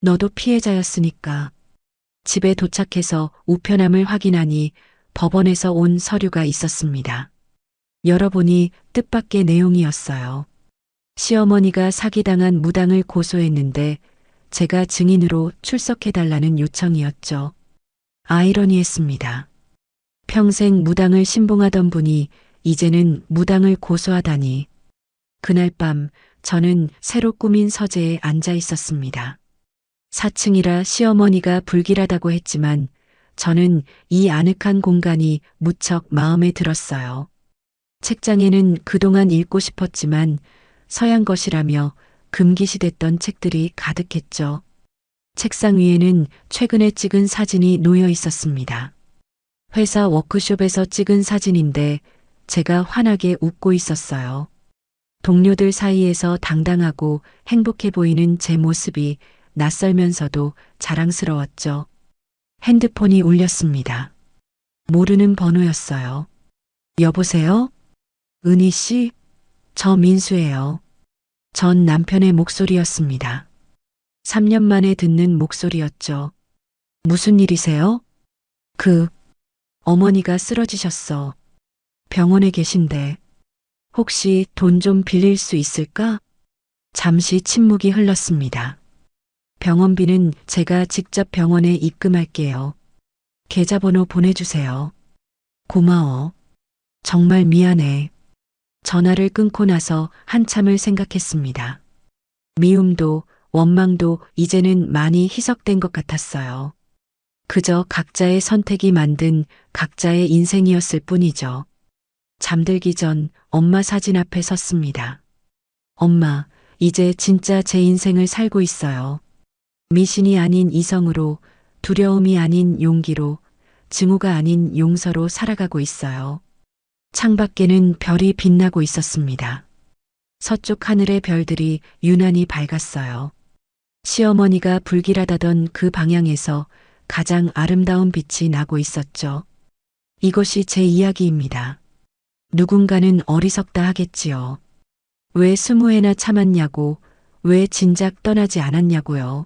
너도 피해자였으니까. 집에 도착해서 우편함을 확인하니 법원에서 온 서류가 있었습니다. 열어보니 뜻밖의 내용이었어요. 시어머니가 사기당한 무당을 고소했는데 제가 증인으로 출석해달라는 요청이었죠. 아이러니했습니다. 평생 무당을 신봉하던 분이 이제는 무당을 고소하다니. 그날 밤 저는 새로 꾸민 서재에 앉아 있었습니다. 4층이라 시어머니가 불길하다고 했지만 저는 이 아늑한 공간이 무척 마음에 들었어요. 책장에는 그동안 읽고 싶었지만 서양 것이라며 금기시됐던 책들이 가득했죠. 책상 위에는 최근에 찍은 사진이 놓여 있었습니다. 회사 워크숍에서 찍은 사진인데 제가 환하게 웃고 있었어요. 동료들 사이에서 당당하고 행복해 보이는 제 모습이 낯설면서도 자랑스러웠죠. 핸드폰이 울렸습니다. 모르는 번호였어요. 여보세요? 은희 씨? 저 민수예요. 전 남편의 목소리였습니다. 3년 만에 듣는 목소리였죠. 무슨 일이세요? 어머니가 쓰러지셨어. 병원에 계신데. 혹시 돈 좀 빌릴 수 있을까? 잠시 침묵이 흘렀습니다. 병원비는 제가 직접 병원에 입금할게요. 계좌번호 보내주세요. 고마워. 정말 미안해. 전화를 끊고 나서 한참을 생각했습니다. 미움도 원망도 이제는 많이 희석된 것 같았어요. 그저 각자의 선택이 만든 각자의 인생이었을 뿐이죠. 잠들기 전 엄마 사진 앞에 섰습니다. 엄마, 이제 진짜 제 인생을 살고 있어요. 미신이 아닌 이성으로, 두려움이 아닌 용기로, 증오가 아닌 용서로 살아가고 있어요. 창밖에는 별이 빛나고 있었습니다. 서쪽 하늘의 별들이 유난히 밝았어요. 시어머니가 불길하다던 그 방향에서 가장 아름다운 빛이 나고 있었죠. 이것이 제 이야기입니다. 누군가는 어리석다 하겠지요. 왜 20회나 참았냐고, 왜 진작 떠나지 않았냐고요.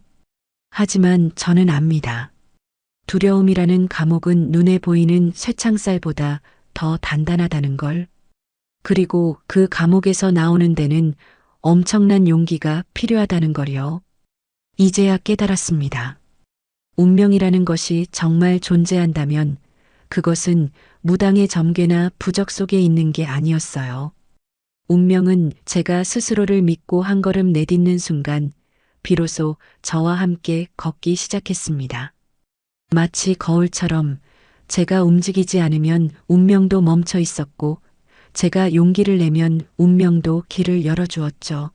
하지만 저는 압니다. 두려움이라는 감옥은 눈에 보이는 쇠창살보다 더 단단하다는 걸. 그리고 그 감옥에서 나오는 데는 엄청난 용기가 필요하다는 걸요. 이제야 깨달았습니다. 운명이라는 것이 정말 존재한다면 그것은 무당의 점괘나 부적 속에 있는 게 아니었어요. 운명은 제가 스스로를 믿고 한 걸음 내딛는 순간 비로소 저와 함께 걷기 시작했습니다. 마치 거울처럼 제가 움직이지 않으면 운명도 멈춰 있었고 제가 용기를 내면 운명도 길을 열어주었죠.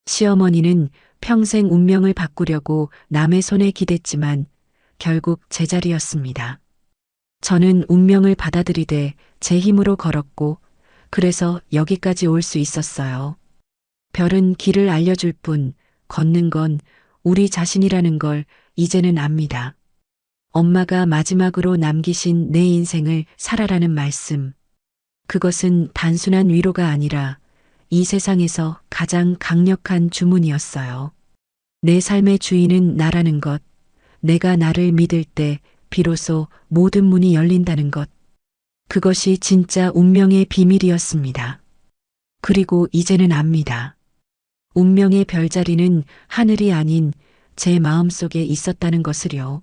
시어머니는 평생 운명을 바꾸려고 남의 손에 기댔지만 결국 제자리였습니다. 저는 운명을 받아들이되 제 힘으로 걸었고 그래서 여기까지 올 수 있었어요. 별은 길을 알려줄 뿐 걷는 건 우리 자신이라는 걸 이제는 압니다. 엄마가 마지막으로 남기신 내 인생을 살아라는 말씀. 그것은 단순한 위로가 아니라 이 세상에서 가장 강력한 주문이었어요. 내 삶의 주인은 나라는 것, 내가 나를 믿을 때 비로소 모든 문이 열린다는 것. 그것이 진짜 운명의 비밀이었습니다. 그리고 이제는 압니다. 운명의 별자리는 하늘이 아닌 제 마음속에 있었다는 것을요.